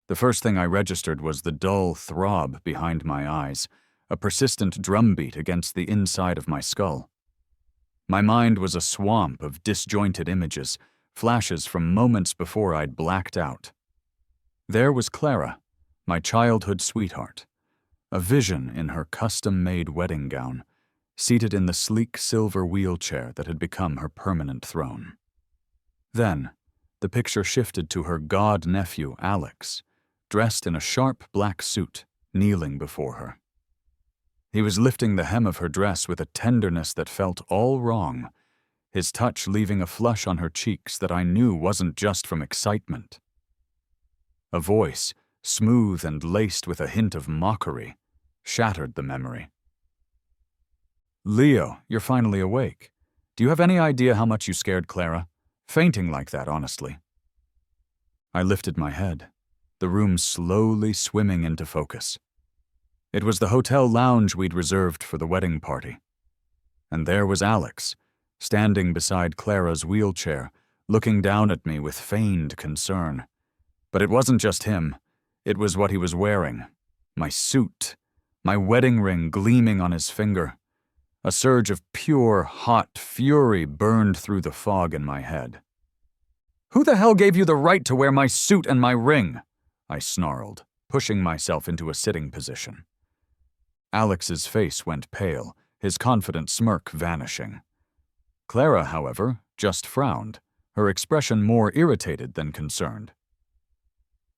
The first thing I registered was the dull throb behind my eyes, a persistent drumbeat against the inside of my skull. My mind was a swamp of disjointed images, flashes from moments before I'd blacked out. There was Clara, my childhood sweetheart, a vision in her custom-made wedding gown, seated in the sleek silver wheelchair that had become her permanent throne. Then, the picture shifted to her god-nephew, Alex, dressed in a sharp black suit, kneeling before her. He was lifting the hem of her dress with a tenderness that felt all wrong, his touch leaving a flush on her cheeks that I knew wasn't just from excitement. A voice, smooth and laced with a hint of mockery, shattered the memory. "Leo, you're finally awake. Do you have any idea how much you scared Clara? Fainting like that, honestly." I lifted my head, the room slowly swimming into focus. It was the hotel lounge we'd reserved for the wedding party. And there was Alex, standing beside Clara's wheelchair, looking down at me with feigned concern. But it wasn't just him. It was what he was wearing. My suit, my wedding ring gleaming on his finger. A surge of pure, hot fury burned through the fog in my head. "Who the hell gave you the right to wear my suit and my ring?" I snarled, pushing myself into a sitting position. Alex's face went pale, his confident smirk vanishing. Clara, however, just frowned, her expression more irritated than concerned.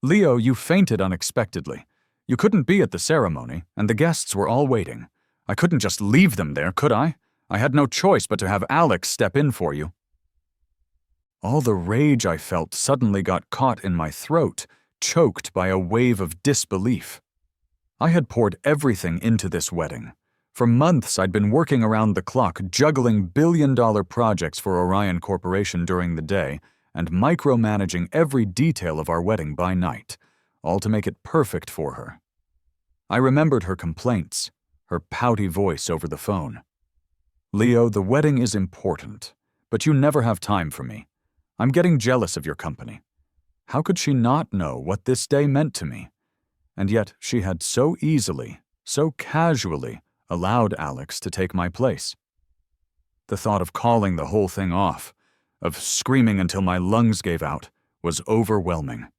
"Leo, you fainted unexpectedly. You couldn't be at the ceremony, and the guests were all waiting. I couldn't just leave them there, could I? I had no choice but to have Alex step in for you." All the rage I felt suddenly got caught in my throat, choked by a wave of disbelief. I had poured everything into this wedding. For months I'd been working around the clock, juggling billion-dollar projects for Orion Corporation during the day and micromanaging every detail of our wedding by night, all to make it perfect for her. I remembered her complaints, her pouty voice over the phone. "Leo, the wedding is important, but you never have time for me. I'm getting jealous of your company." How could she not know what this day meant to me? And yet she had so easily, so casually, allowed Alex to take my place. The thought of calling the whole thing off, of screaming until my lungs gave out, was overwhelming.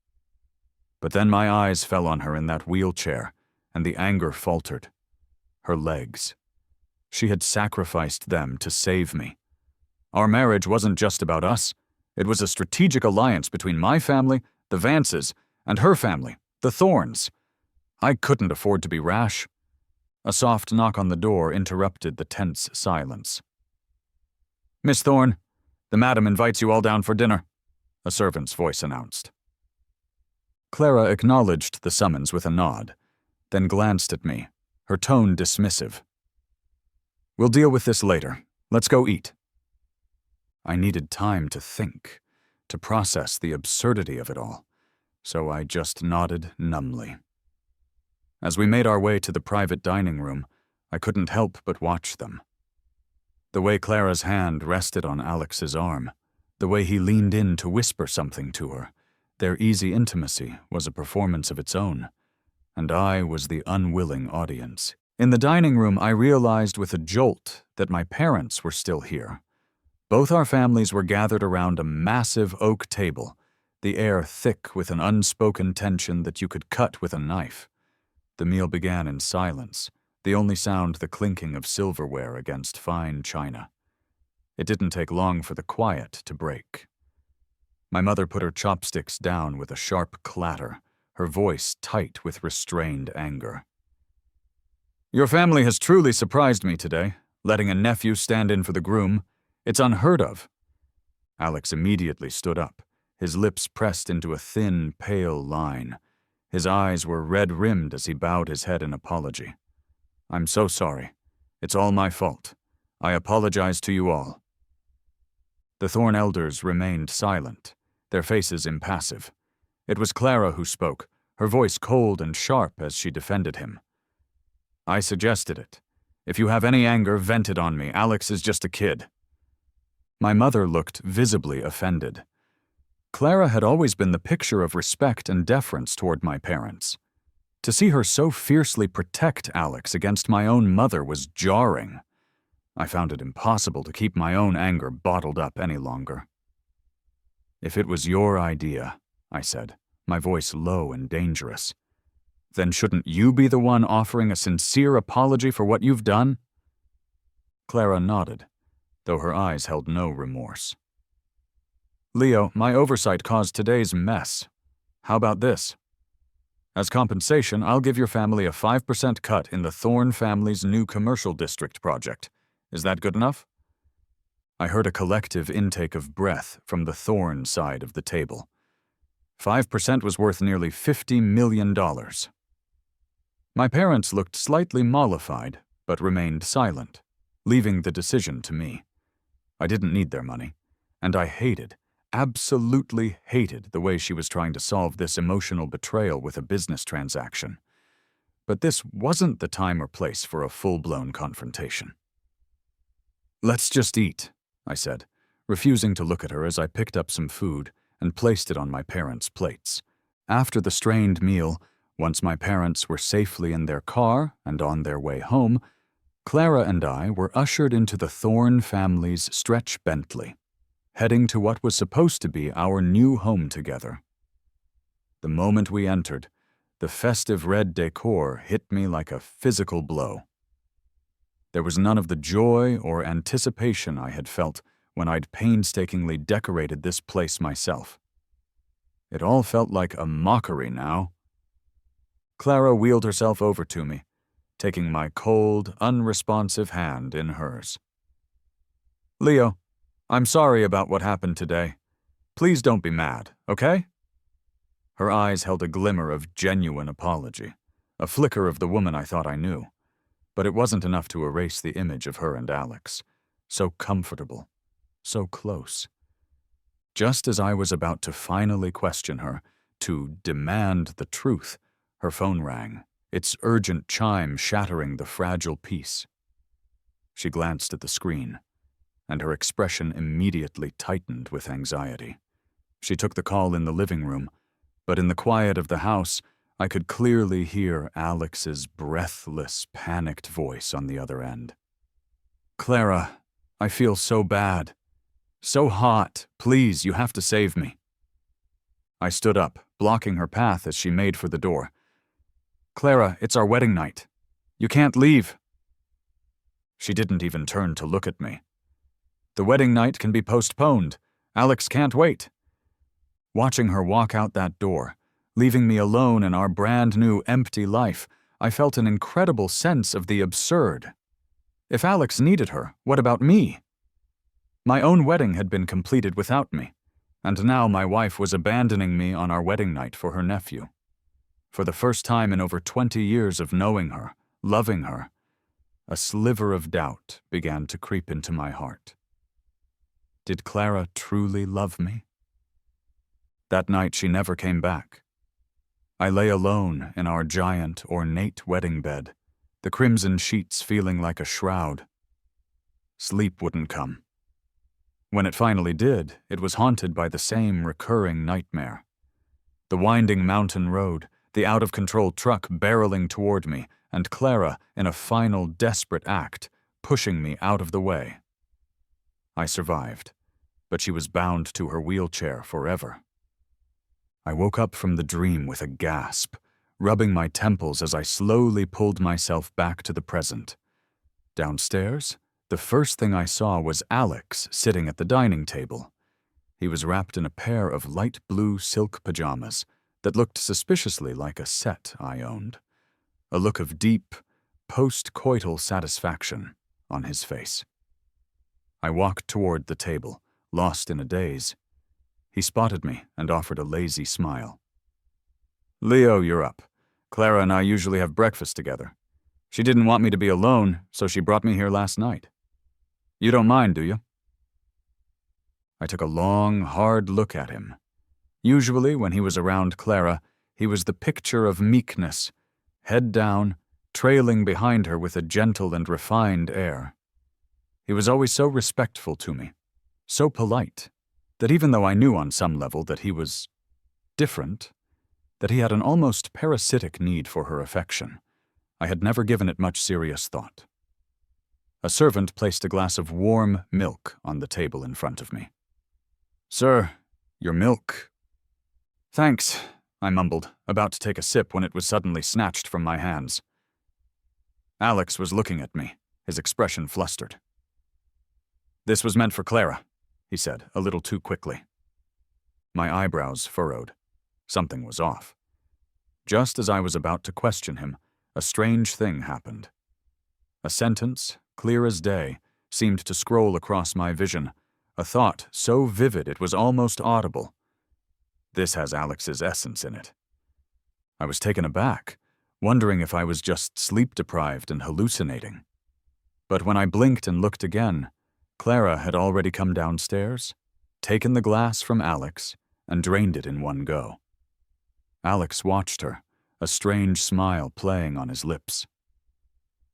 But then my eyes fell on her in that wheelchair, and the anger faltered. Her legs. She had sacrificed them to save me. Our marriage wasn't just about us. It was a strategic alliance between my family, the Vances, and her family, the Thorns. I couldn't afford to be rash. A soft knock on the door interrupted the tense silence. "Miss Thorne, the madam invites you all down for dinner," a servant's voice announced. Clara acknowledged the summons with a nod, then glanced at me, her tone dismissive. "We'll deal with this later. Let's go eat." I needed time to think, to process the absurdity of it all, so I just nodded numbly. As we made our way to the private dining room, I couldn't help but watch them. The way Clara's hand rested on Alex's arm, the way he leaned in to whisper something to her, their easy intimacy was a performance of its own, and I was the unwilling audience. In the dining room, I realized with a jolt that my parents were still here. Both our families were gathered around a massive oak table, the air thick with an unspoken tension that you could cut with a knife. The meal began in silence, the only sound the clinking of silverware against fine china. It didn't take long for the quiet to break. My mother put her chopsticks down with a sharp clatter, her voice tight with restrained anger. "Your family has truly surprised me today, letting a nephew stand in for the groom. It's unheard of." Alex immediately stood up, his lips pressed into a thin, pale line. His eyes were red-rimmed as he bowed his head in apology. "I'm so sorry. It's all my fault. I apologize to you all." The Thorne elders remained silent, their faces impassive. It was Clara who spoke, her voice cold and sharp as she defended him. "I suggested it. If you have any anger, vent it on me. Alex is just a kid." My mother looked visibly offended. Clara had always been the picture of respect and deference toward my parents. To see her so fiercely protect Alex against my own mother was jarring. I found it impossible to keep my own anger bottled up any longer. "If it was your idea," I said, my voice low and dangerous, "then shouldn't you be the one offering a sincere apology for what you've done?" Clara nodded, though her eyes held no remorse. "Leo, my oversight caused today's mess. How about this? As compensation, I'll give your family a 5% cut in the Thorne family's new commercial district project. Is that good enough?" I heard a collective intake of breath from the Thorne side of the table. 5% was worth nearly $50 million. My parents looked slightly mollified, but remained silent, leaving the decision to me. I didn't need their money, and I absolutely hated the way she was trying to solve this emotional betrayal with a business transaction. But this wasn't the time or place for a full-blown confrontation. "Let's just eat," I said, refusing to look at her as I picked up some food and placed it on my parents' plates. After the strained meal, once my parents were safely in their car and on their way home, Clara and I were ushered into the Thorne family's stretch Bentley, heading to what was supposed to be our new home together. The moment we entered, the festive red decor hit me like a physical blow. There was none of the joy or anticipation I had felt when I'd painstakingly decorated this place myself. It all felt like a mockery now. Clara wheeled herself over to me, taking my cold, unresponsive hand in hers. "Leo, I'm sorry about what happened today. Please don't be mad, okay?" Her eyes held a glimmer of genuine apology, a flicker of the woman I thought I knew. But it wasn't enough to erase the image of her and Alex. So comfortable, so close. Just as I was about to finally question her, to demand the truth, her phone rang, its urgent chime shattering the fragile peace. She glanced at the screen, and her expression immediately tightened with anxiety. She took the call in the living room, but in the quiet of the house, I could clearly hear Alex's breathless, panicked voice on the other end. "Clara, I feel so bad. So hot. Please, you have to save me." I stood up, blocking her path as she made for the door. "Clara, it's our wedding night. You can't leave." She didn't even turn to look at me. "The wedding night can be postponed. Alex can't wait." Watching her walk out that door, leaving me alone in our brand-new empty life, I felt an incredible sense of the absurd. If Alex needed her, what about me? My own wedding had been completed without me, and now my wife was abandoning me on our wedding night for her nephew. For the first time in over 20 years of knowing her, loving her, a sliver of doubt began to creep into my heart. Did Clara truly love me? That night she never came back. I lay alone in our giant, ornate wedding bed, the crimson sheets feeling like a shroud. Sleep wouldn't come. When it finally did, it was haunted by the same recurring nightmare. The winding mountain road, the out-of-control truck barreling toward me, and Clara, in a final desperate act, pushing me out of the way. I survived, but she was bound to her wheelchair forever. I woke up from the dream with a gasp, rubbing my temples as I slowly pulled myself back to the present. Downstairs, the first thing I saw was Alex sitting at the dining table. He was wrapped in a pair of light blue silk pajamas that looked suspiciously like a set I owned, a look of deep, post-coital satisfaction on his face. I walked toward the table, lost in a daze. He spotted me and offered a lazy smile. "Leo, you're up. Clara and I usually have breakfast together. She didn't want me to be alone, so she brought me here last night. You don't mind, do you?" I took a long, hard look at him. Usually, when he was around Clara, he was the picture of meekness, head down, trailing behind her with a gentle and refined air. He was always so respectful to me, so polite. That even though I knew on some level that he was different, that he had an almost parasitic need for her affection, I had never given it much serious thought. A servant placed a glass of warm milk on the table in front of me. "Sir, your milk." "Thanks," I mumbled, about to take a sip when it was suddenly snatched from my hands. Alex was looking at me, his expression flustered. "This was meant for Clara," he said, a little too quickly. My eyebrows furrowed. Something was off. Just as I was about to question him, a strange thing happened. A sentence, clear as day, seemed to scroll across my vision, a thought so vivid it was almost audible. "This has Alex's essence in it." I was taken aback, wondering if I was just sleep-deprived and hallucinating. But when I blinked and looked again, Clara had already come downstairs, taken the glass from Alex, and drained it in one go. Alex watched her, a strange smile playing on his lips.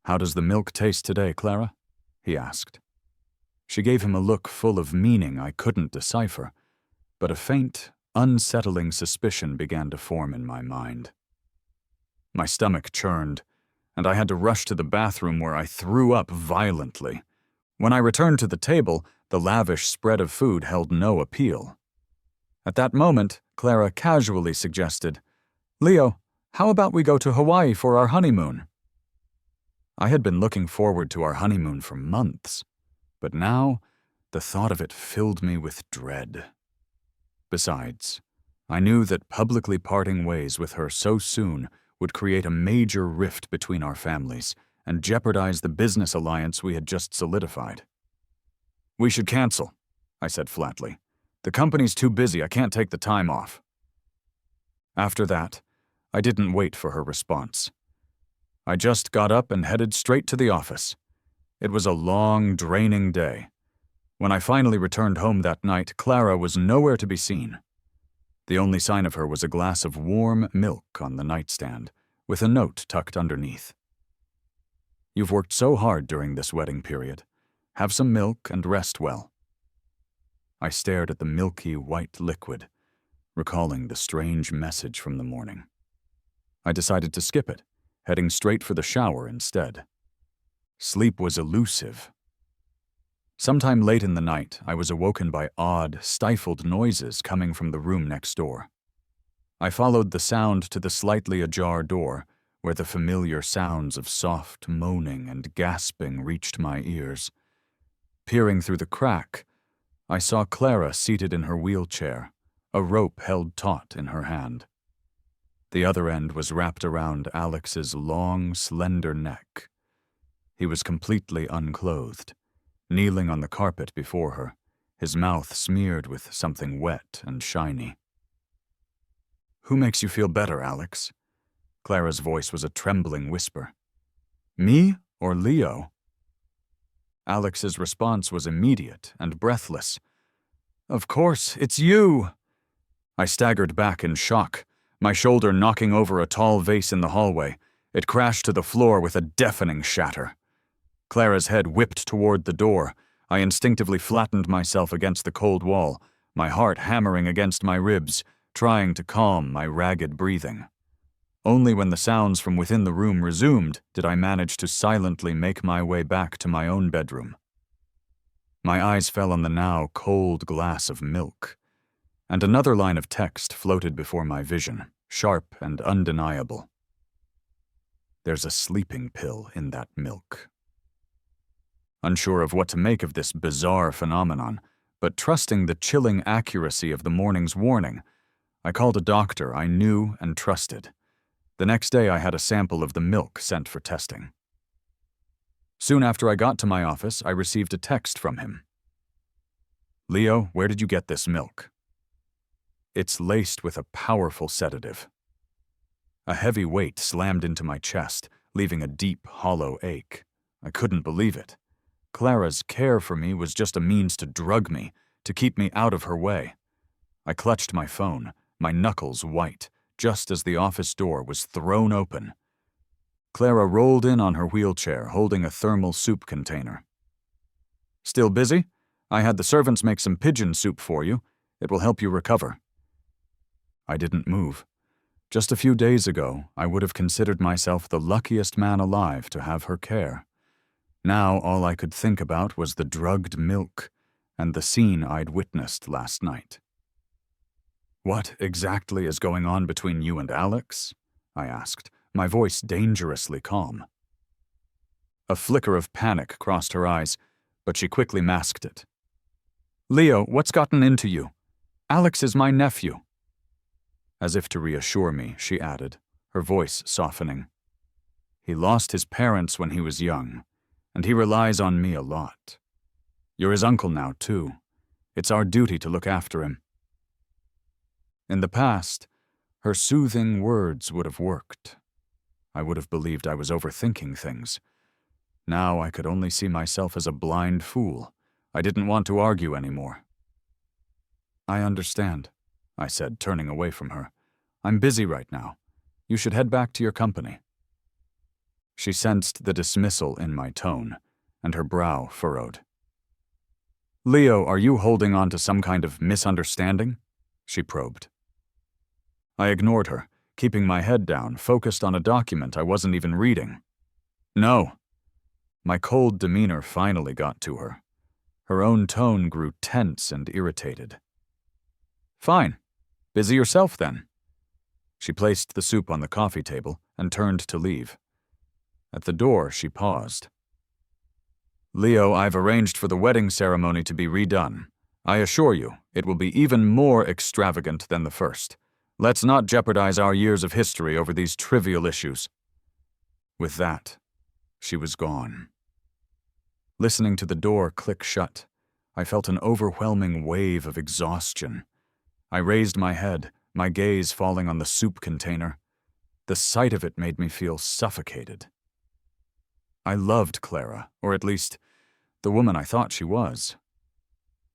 "How does the milk taste today, Clara?" he asked. She gave him a look full of meaning I couldn't decipher, but a faint, unsettling suspicion began to form in my mind. My stomach churned, and I had to rush to the bathroom where I threw up violently. When I returned to the table, the lavish spread of food held no appeal. At that moment, Clara casually suggested, "Leo, how about we go to Hawaii for our honeymoon?" I had been looking forward to our honeymoon for months, but now the thought of it filled me with dread. Besides, I knew that publicly parting ways with her so soon would create a major rift between our families and jeopardize the business alliance we had just solidified. "We should cancel," I said flatly. "The company's too busy, I can't take the time off." After that, I didn't wait for her response. I just got up and headed straight to the office. It was a long, draining day. When I finally returned home that night, Clara was nowhere to be seen. The only sign of her was a glass of warm milk on the nightstand, with a note tucked underneath. "You've worked so hard during this wedding period. Have some milk and rest well." I stared at the milky white liquid, recalling the strange message from the morning. I decided to skip it, heading straight for the shower instead. Sleep was elusive. Sometime late in the night, I was awoken by odd, stifled noises coming from the room next door. I followed the sound to the slightly ajar door, where the familiar sounds of soft moaning and gasping reached my ears. Peering through the crack, I saw Clara seated in her wheelchair, a rope held taut in her hand. The other end was wrapped around Alex's long, slender neck. He was completely unclothed, kneeling on the carpet before her, his mouth smeared with something wet and shiny. "Who makes you feel better, Alex?" Clara's voice was a trembling whisper. "Me or Leo?" Alex's response was immediate and breathless. "Of course, it's you!" I staggered back in shock, my shoulder knocking over a tall vase in the hallway. It crashed to the floor with a deafening shatter. Clara's head whipped toward the door. I instinctively flattened myself against the cold wall, my heart hammering against my ribs, trying to calm my ragged breathing. Only when the sounds from within the room resumed did I manage to silently make my way back to my own bedroom. My eyes fell on the now cold glass of milk, and another line of text floated before my vision, sharp and undeniable. "There's a sleeping pill in that milk." Unsure of what to make of this bizarre phenomenon, but trusting the chilling accuracy of the morning's warning, I called a doctor I knew and trusted. The next day I had a sample of the milk sent for testing. Soon after I got to my office, I received a text from him. "Leo, where did you get this milk?" It's laced with a powerful sedative. A heavy weight slammed into my chest, leaving a deep, hollow ache. I couldn't believe it. Clara's care for me was just a means to drug me, to keep me out of her way. I clutched my phone, my knuckles white, just as the office door was thrown open. Clara rolled in on her wheelchair, holding a thermal soup container. "Still busy? I had the servants make some pigeon soup for you. It will help you recover." I didn't move. Just a few days ago, I would have considered myself the luckiest man alive to have her care. Now all I could think about was the drugged milk and the scene I'd witnessed last night. "What exactly is going on between you and Alex?" I asked, my voice dangerously calm. A flicker of panic crossed her eyes, but she quickly masked it. "Leo, what's gotten into you? Alex is my nephew." As if to reassure me, she added, her voice softening. "He lost his parents when he was young, and he relies on me a lot. You're his uncle now, too. It's our duty to look after him." In the past, her soothing words would have worked. I would have believed I was overthinking things. Now I could only see myself as a blind fool. I didn't want to argue anymore. "I understand," I said, turning away from her. "I'm busy right now. You should head back to your company." She sensed the dismissal in my tone, and her brow furrowed. "Leo, are you holding on to some kind of misunderstanding?" she probed. I ignored her, keeping my head down, focused on a document I wasn't even reading. "No." My cold demeanor finally got to her. Her own tone grew tense and irritated. "Fine. Busy yourself, then." She placed the soup on the coffee table and turned to leave. At the door, she paused. "Leo, I've arranged for the wedding ceremony to be redone. I assure you, it will be even more extravagant than the first. Let's not jeopardize our years of history over these trivial issues." With that, she was gone. Listening to the door click shut, I felt an overwhelming wave of exhaustion. I raised my head, my gaze falling on the soup container. The sight of it made me feel suffocated. I loved Clara, or at least, the woman I thought she was.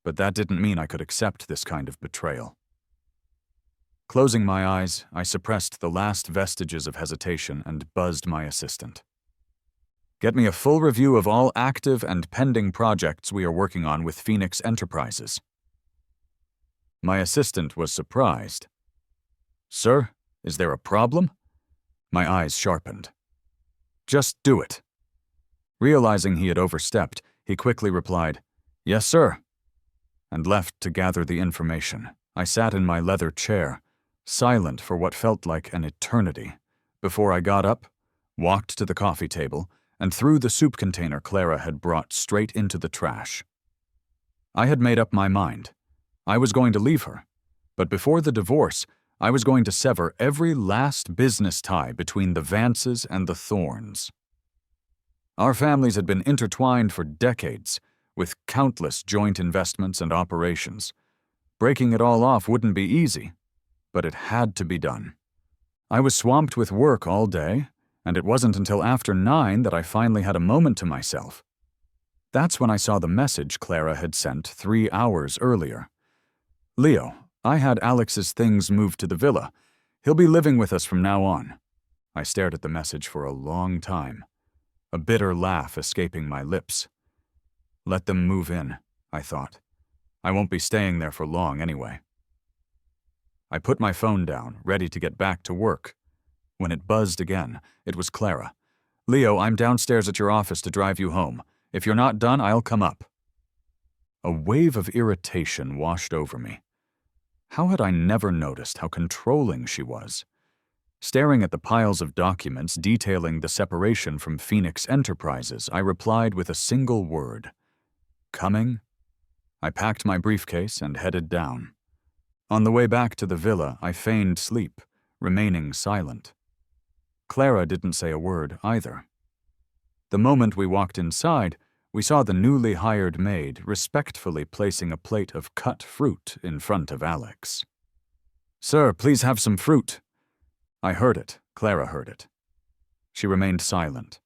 But that didn't mean I could accept this kind of betrayal. Closing my eyes, I suppressed the last vestiges of hesitation and buzzed my assistant. "Get me a full review of all active and pending projects we are working on with Phoenix Enterprises." My assistant was surprised. "Sir, is there a problem?" My eyes sharpened. "Just do it." Realizing he had overstepped, he quickly replied, "Yes, sir," and left to gather the information. I sat in my leather chair, silent for what felt like an eternity, before I got up, walked to the coffee table, and threw the soup container Clara had brought straight into the trash. I had made up my mind. I was going to leave her, but before the divorce, I was going to sever every last business tie between the Vances and the Thorns. Our families had been intertwined for decades, with countless joint investments and operations. Breaking it all off wouldn't be easy, but it had to be done. I was swamped with work all day, and it wasn't until after 9 that I finally had a moment to myself. That's when I saw the message Clara had sent 3 hours earlier. "Leo, I had Alex's things moved to the villa. He'll be living with us from now on." I stared at the message for a long time, a bitter laugh escaping my lips. Let them move in, I thought. I won't be staying there for long anyway. I put my phone down, ready to get back to work. When it buzzed again, it was Clara. "Leo, I'm downstairs at your office to drive you home. If you're not done, I'll come up." A wave of irritation washed over me. How had I never noticed how controlling she was? Staring at the piles of documents detailing the separation from Phoenix Enterprises, I replied with a single word. "Coming?" I packed my briefcase and headed down. On the way back to the villa, I feigned sleep, remaining silent. Clara didn't say a word either. The moment we walked inside, we saw the newly hired maid respectfully placing a plate of cut fruit in front of Alex. "Sir, please have some fruit." I heard it. Clara heard it. She remained silent.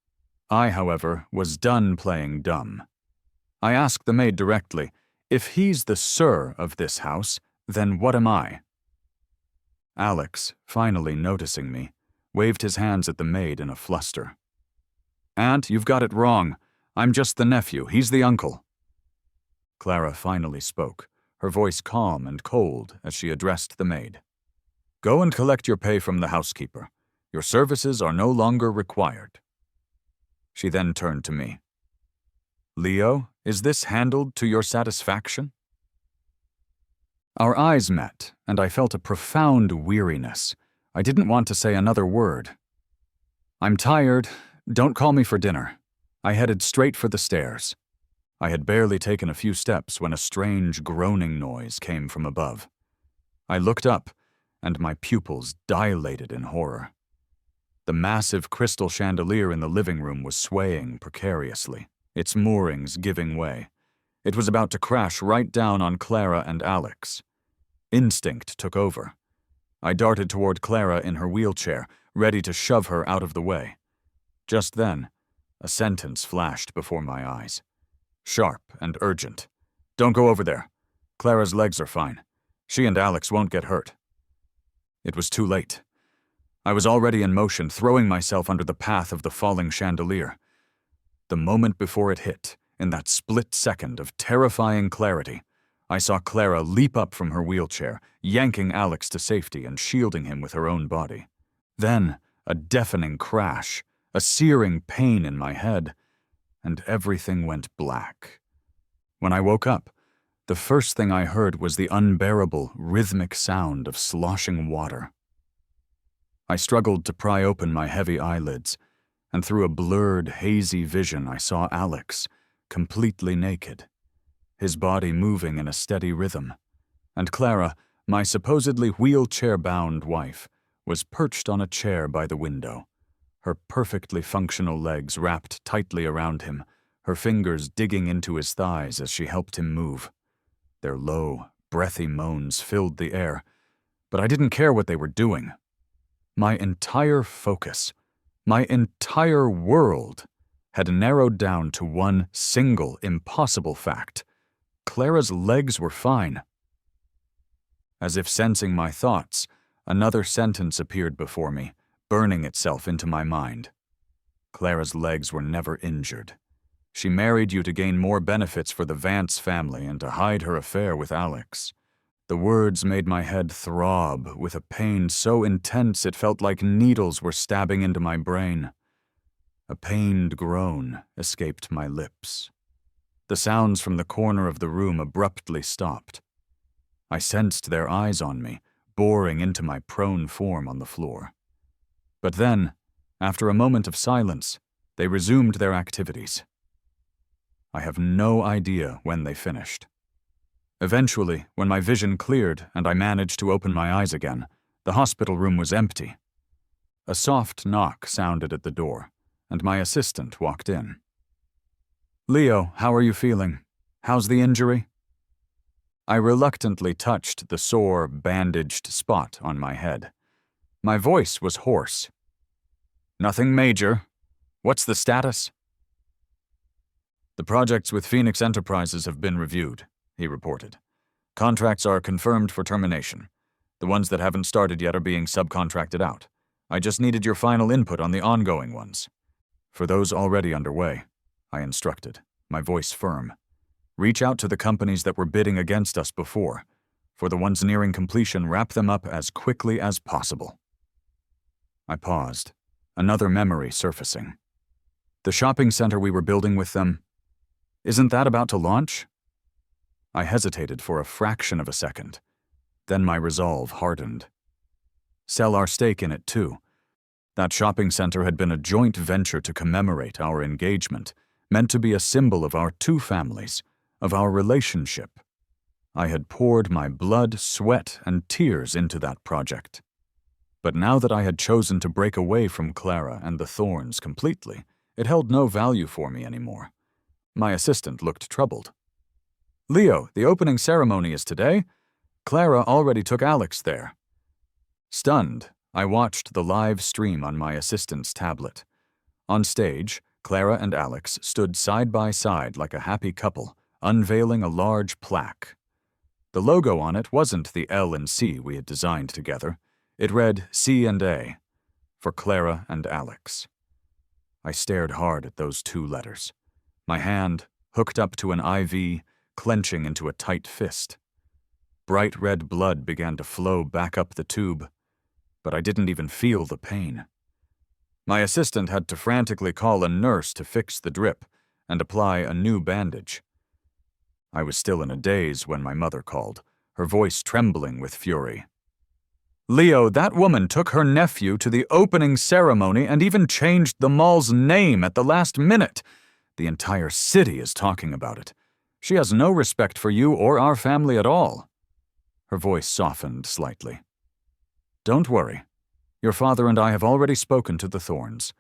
I, however, was done playing dumb. I asked the maid directly, "If he's the sir of this house, then what am I?" Alex, finally noticing me, waved his hands at the maid in a fluster. "Aunt, you've got it wrong. I'm just the nephew. He's the uncle." Clara finally spoke, her voice calm and cold as she addressed the maid. "Go and collect your pay from the housekeeper. Your services are no longer required." She then turned to me. "Leo, is this handled to your satisfaction?" Our eyes met, and I felt a profound weariness. I didn't want to say another word. "I'm tired. Don't call me for dinner." I headed straight for the stairs. I had barely taken a few steps when a strange groaning noise came from above. I looked up, and my pupils dilated in horror. The massive crystal chandelier in the living room was swaying precariously, its moorings giving way. It was about to crash right down on Clara and Alex. Instinct took over. I darted toward Clara in her wheelchair, ready to shove her out of the way. Just then, a sentence flashed before my eyes. Sharp and urgent. "Don't go over there. Clara's legs are fine. She and Alex won't get hurt." It was too late. I was already in motion, throwing myself under the path of the falling chandelier. The moment before it hit, in that split second of terrifying clarity, I saw Clara leap up from her wheelchair, yanking Alex to safety and shielding him with her own body. Then, a deafening crash, a searing pain in my head, and everything went black. When I woke up, the first thing I heard was the unbearable, rhythmic sound of sloshing water. I struggled to pry open my heavy eyelids, and through a blurred, hazy vision I saw Alex, completely naked, his body moving in a steady rhythm, and Clara, my supposedly wheelchair-bound wife, was perched on a chair by the window, her perfectly functional legs wrapped tightly around him, her fingers digging into his thighs as she helped him move. Their low, breathy moans filled the air, but I didn't care what they were doing. My entire focus, my entire world, had narrowed down to one single impossible fact. Clara's legs were fine. As if sensing my thoughts, another sentence appeared before me, burning itself into my mind. Clara's legs were never injured. She married you to gain more benefits for the Vance family and to hide her affair with Alex. The words made my head throb with a pain so intense it felt like needles were stabbing into my brain. A pained groan escaped my lips. The sounds from the corner of the room abruptly stopped. I sensed their eyes on me, boring into my prone form on the floor. But then, after a moment of silence, they resumed their activities. I have no idea when they finished. Eventually, when my vision cleared and I managed to open my eyes again, the hospital room was empty. A soft knock sounded at the door, and my assistant walked in. "Leo, how are you feeling? How's the injury?" I reluctantly touched the sore, bandaged spot on my head. My voice was hoarse. "Nothing major. What's the status?" "The projects with Phoenix Enterprises have been reviewed," he reported. "Contracts are confirmed for termination. The ones that haven't started yet are being subcontracted out. I just needed your final input on the ongoing ones." "For those already underway," I instructed, my voice firm, "reach out to the companies that were bidding against us before. For the ones nearing completion, wrap them up as quickly as possible." I paused, another memory surfacing. "The shopping center we were building with them, isn't that about to launch?" I hesitated for a fraction of a second. Then my resolve hardened. "Sell our stake in it, too. That shopping center had been a joint venture to commemorate our engagement, meant to be a symbol of our two families, of our relationship. I had poured my blood, sweat, and tears into that project. But now that I had chosen to break away from Clara and the Thorns completely, it held no value for me anymore." My assistant looked troubled. "Leo, the opening ceremony is today. Clara already took Alex there." Stunned, I watched the live stream on my assistant's tablet. On stage, Clara and Alex stood side by side like a happy couple, unveiling a large plaque. The logo on it wasn't the L and C we had designed together. It read C&A, for Clara and Alex. I stared hard at those two letters, my hand, hooked up to an IV, clenching into a tight fist. Bright red blood began to flow back up the tube, but I didn't even feel the pain. My assistant had to frantically call a nurse to fix the drip and apply a new bandage. I was still in a daze when my mother called, her voice trembling with fury. "Leo, that woman took her nephew to the opening ceremony and even changed the mall's name at the last minute. The entire city is talking about it. She has no respect for you or our family at all." Her voice softened slightly. "Don't worry. Your father and I have already spoken to the Thorns.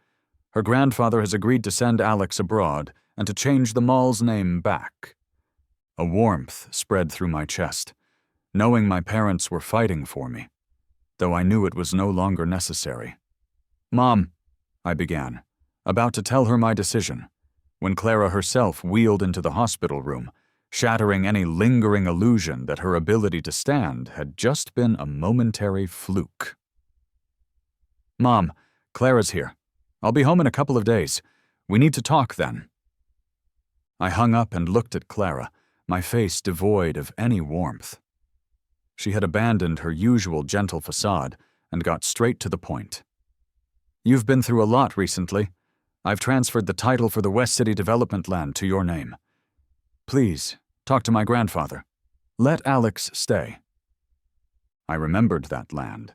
Her grandfather has agreed to send Alex abroad and to change the mall's name back." A warmth spread through my chest, knowing my parents were fighting for me, though I knew it was no longer necessary. "Mom," I began, about to tell her my decision, when Clara herself wheeled into the hospital room, shattering any lingering illusion that her ability to stand had just been a momentary fluke. "Mom, Clara's here. I'll be home in a couple of days. We need to talk then." I hung up and looked at Clara, my face devoid of any warmth. She had abandoned her usual gentle facade and got straight to the point. "You've been through a lot recently. I've transferred the title for the West City development land to your name. Please, talk to my grandfather. Let Alex stay." I remembered that land.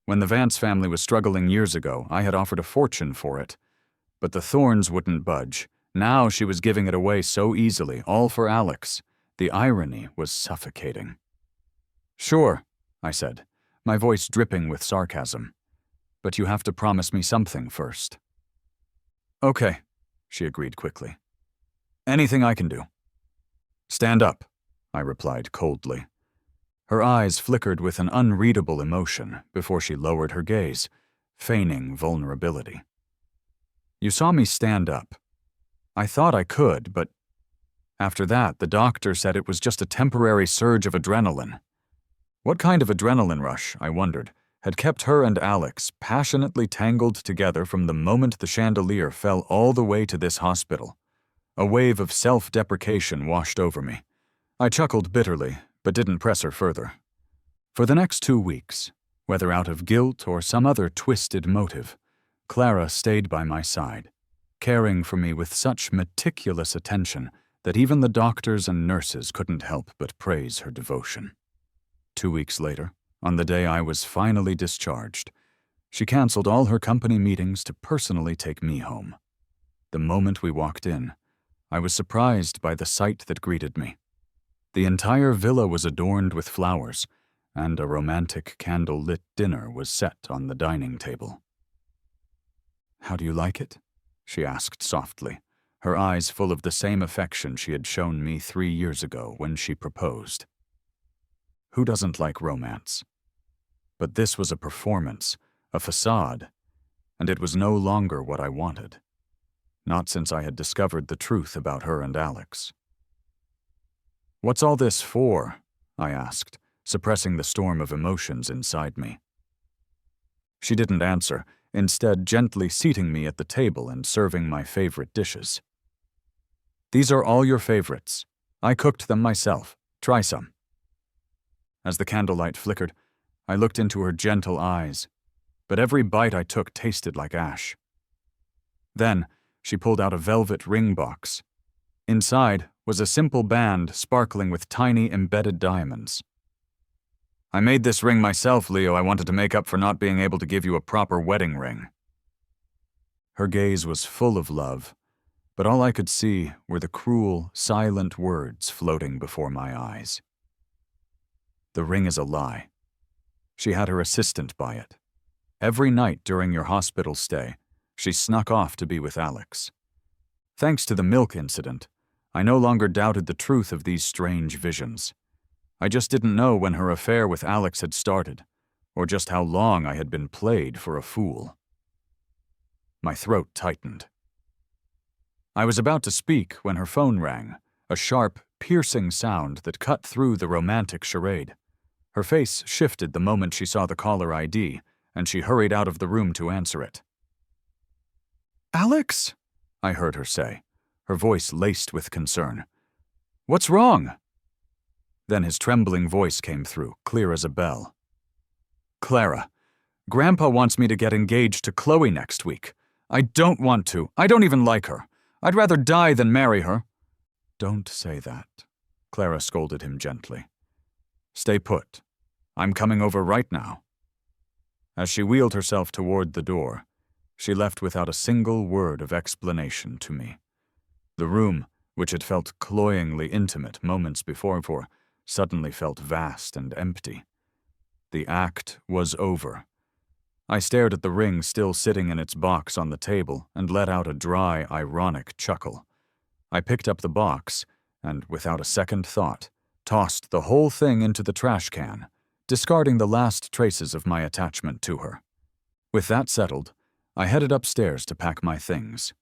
When the Vance family was struggling years ago, I had offered a fortune for it. But the Thorns wouldn't budge. Now she was giving it away so easily, all for Alex. The irony was suffocating. "Sure," I said, my voice dripping with sarcasm. "But you have to promise me something first." "Okay," she agreed quickly. "Anything I can do." "Stand up," I replied coldly. Her eyes flickered with an unreadable emotion before she lowered her gaze, feigning vulnerability. "You saw me stand up. I thought I could, but after that, the doctor said it was just a temporary surge of adrenaline." What kind of adrenaline rush, I wondered, had kept her and Alex passionately tangled together from the moment the chandelier fell all the way to this hospital? A wave of self-deprecation washed over me. I chuckled bitterly, but didn't press her further. For the next 2 weeks, whether out of guilt or some other twisted motive, Clara stayed by my side, caring for me with such meticulous attention that even the doctors and nurses couldn't help but praise her devotion. 2 weeks later, on the day I was finally discharged, she canceled all her company meetings to personally take me home. The moment we walked in, I was surprised by the sight that greeted me. The entire villa was adorned with flowers, and a romantic candle-lit dinner was set on the dining table. "How do you like it?" she asked softly, her eyes full of the same affection she had shown me 3 years ago when she proposed. Who doesn't like romance? But this was a performance, a facade, and it was no longer what I wanted. Not since I had discovered the truth about her and Alex. "What's all this for?" I asked, suppressing the storm of emotions inside me. She didn't answer, instead gently seating me at the table and serving my favorite dishes. "These are all your favorites. I cooked them myself. Try some." As the candlelight flickered, I looked into her gentle eyes, but every bite I took tasted like ash. Then, she pulled out a velvet ring box. Inside was a simple band sparkling with tiny embedded diamonds. "I made this ring myself, Leo. I wanted to make up for not being able to give you a proper wedding ring." Her gaze was full of love, but all I could see were the cruel, silent words floating before my eyes. "The ring is a lie. She had her assistant buy it. Every night during your hospital stay, she snuck off to be with Alex. Thanks to the milk incident, I no longer doubted the truth of these strange visions. I just didn't know when her affair with Alex had started, or just how long I had been played for a fool." My throat tightened. I was about to speak when her phone rang, a sharp, piercing sound that cut through the romantic charade. Her face shifted the moment she saw the caller ID, and she hurried out of the room to answer it. "Alex?" I heard her say, her voice laced with concern. "What's wrong?" Then his trembling voice came through, clear as a bell. "Clara, Grandpa wants me to get engaged to Chloe next week. I don't want to. I don't even like her. I'd rather die than marry her." "Don't say that," Clara scolded him gently. "Stay put. I'm coming over right now." As she wheeled herself toward the door, she left without a single word of explanation to me. The room, which had felt cloyingly intimate moments before, suddenly felt vast and empty. The act was over. I stared at the ring still sitting in its box on the table and let out a dry, ironic chuckle. I picked up the box and, without a second thought, tossed the whole thing into the trash can, discarding the last traces of my attachment to her. With that settled, I headed upstairs to pack my things.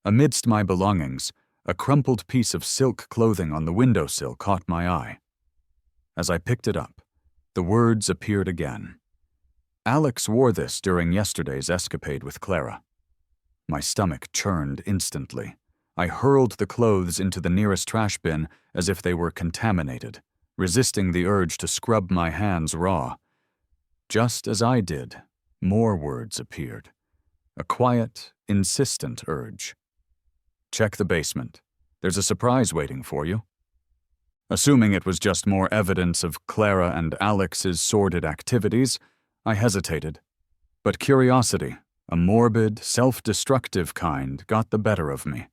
Amidst my belongings, a crumpled piece of silk clothing on the windowsill caught my eye. As I picked it up, the words appeared again. "Alex wore this during yesterday's escapade with Clara." My stomach churned instantly. I hurled the clothes into the nearest trash bin as if they were contaminated, resisting the urge to scrub my hands raw. Just as I did, more words appeared. A quiet, insistent urge. "Check the basement. There's a surprise waiting for you." Assuming it was just more evidence of Clara and Alex's sordid activities, I hesitated. But curiosity, a morbid, self-destructive kind, got the better of me.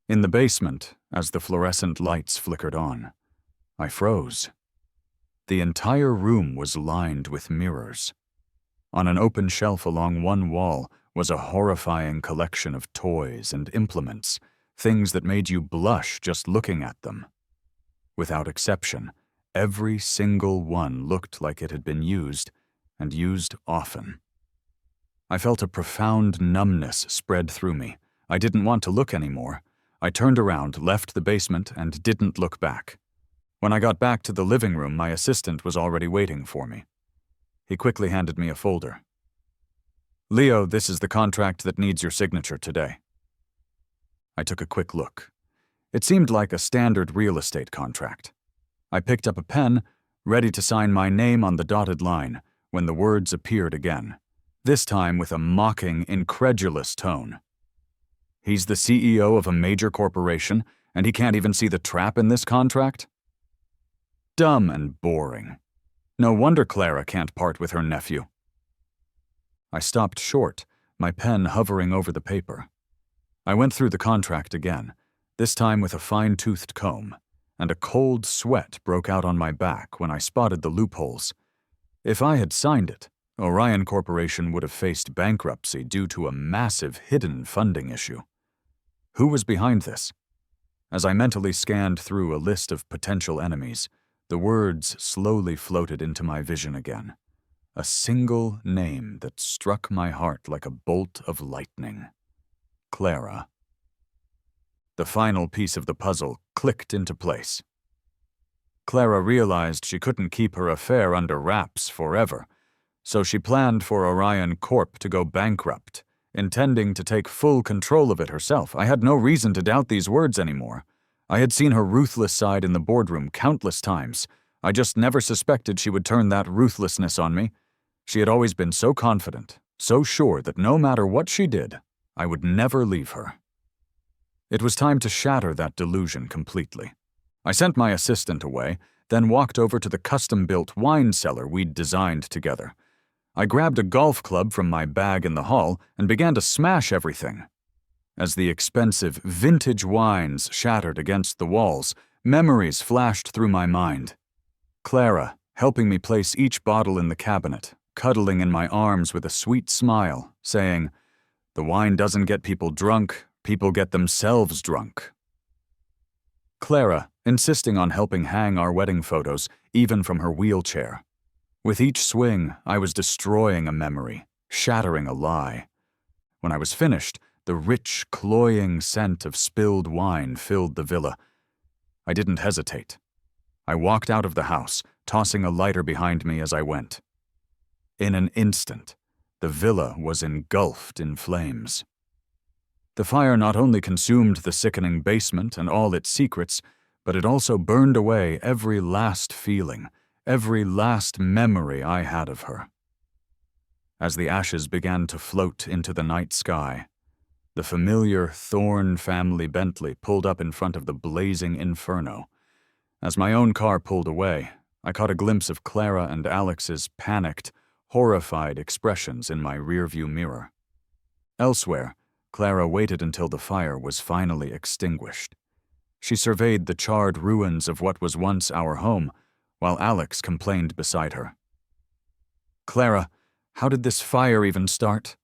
In the basement, as the fluorescent lights flickered on, I froze. The entire room was lined with mirrors. On an open shelf along one wall was a horrifying collection of toys and implements, things that made you blush just looking at them. Without exception, every single one looked like it had been used, and used often. I felt a profound numbness spread through me. I didn't want to look anymore. I turned around, left the basement, and didn't look back. When I got back to the living room, my assistant was already waiting for me. He quickly handed me a folder. "Leo, this is the contract that needs your signature today." I took a quick look. It seemed like a standard real estate contract. I picked up a pen, ready to sign my name on the dotted line, when the words appeared again, this time with a mocking, incredulous tone. "He's the CEO of a major corporation, and he can't even see the trap in this contract?" Dumb and boring. No wonder Clara can't part with her nephew. I stopped short, my pen hovering over the paper. I went through the contract again, this time with a fine-toothed comb, and a cold sweat broke out on my back when I spotted the loopholes. If I had signed it, Orion Corporation would have faced bankruptcy due to a massive hidden funding issue. Who was behind this? As I mentally scanned through a list of potential enemies, the words slowly floated into my vision again. A single name that struck my heart like a bolt of lightning. Clara. The final piece of the puzzle clicked into place. Clara realized she couldn't keep her affair under wraps forever, so she planned for Orion Corp to go bankrupt, intending to take full control of it herself. I had no reason to doubt these words anymore. I had seen her ruthless side in the boardroom countless times. I just never suspected she would turn that ruthlessness on me. She had always been so confident, so sure that no matter what she did, I would never leave her. It was time to shatter that delusion completely. I sent my assistant away, then walked over to the custom-built wine cellar we'd designed together. I grabbed a golf club from my bag in the hall and began to smash everything. As the expensive vintage wines shattered against the walls, memories flashed through my mind. Clara, helping me place each bottle in the cabinet, cuddling in my arms with a sweet smile, saying, "The wine doesn't get people drunk, people get themselves drunk." Clara, insisting on helping hang our wedding photos, even from her wheelchair. With each swing, I was destroying a memory, shattering a lie. When I was finished, the rich, cloying scent of spilled wine filled the villa. I didn't hesitate. I walked out of the house, tossing a lighter behind me as I went. In an instant, the villa was engulfed in flames. The fire not only consumed the sickening basement and all its secrets, but it also burned away every last feeling, every last memory I had of her. As the ashes began to float into the night sky, the familiar Thorne family Bentley pulled up in front of the blazing inferno. As my own car pulled away, I caught a glimpse of Clara and Alex's panicked, horrified expressions in my rearview mirror. Elsewhere, Clara waited until the fire was finally extinguished. She surveyed the charred ruins of what was once our home, while Alex complained beside her. "Clara, how did this fire even start?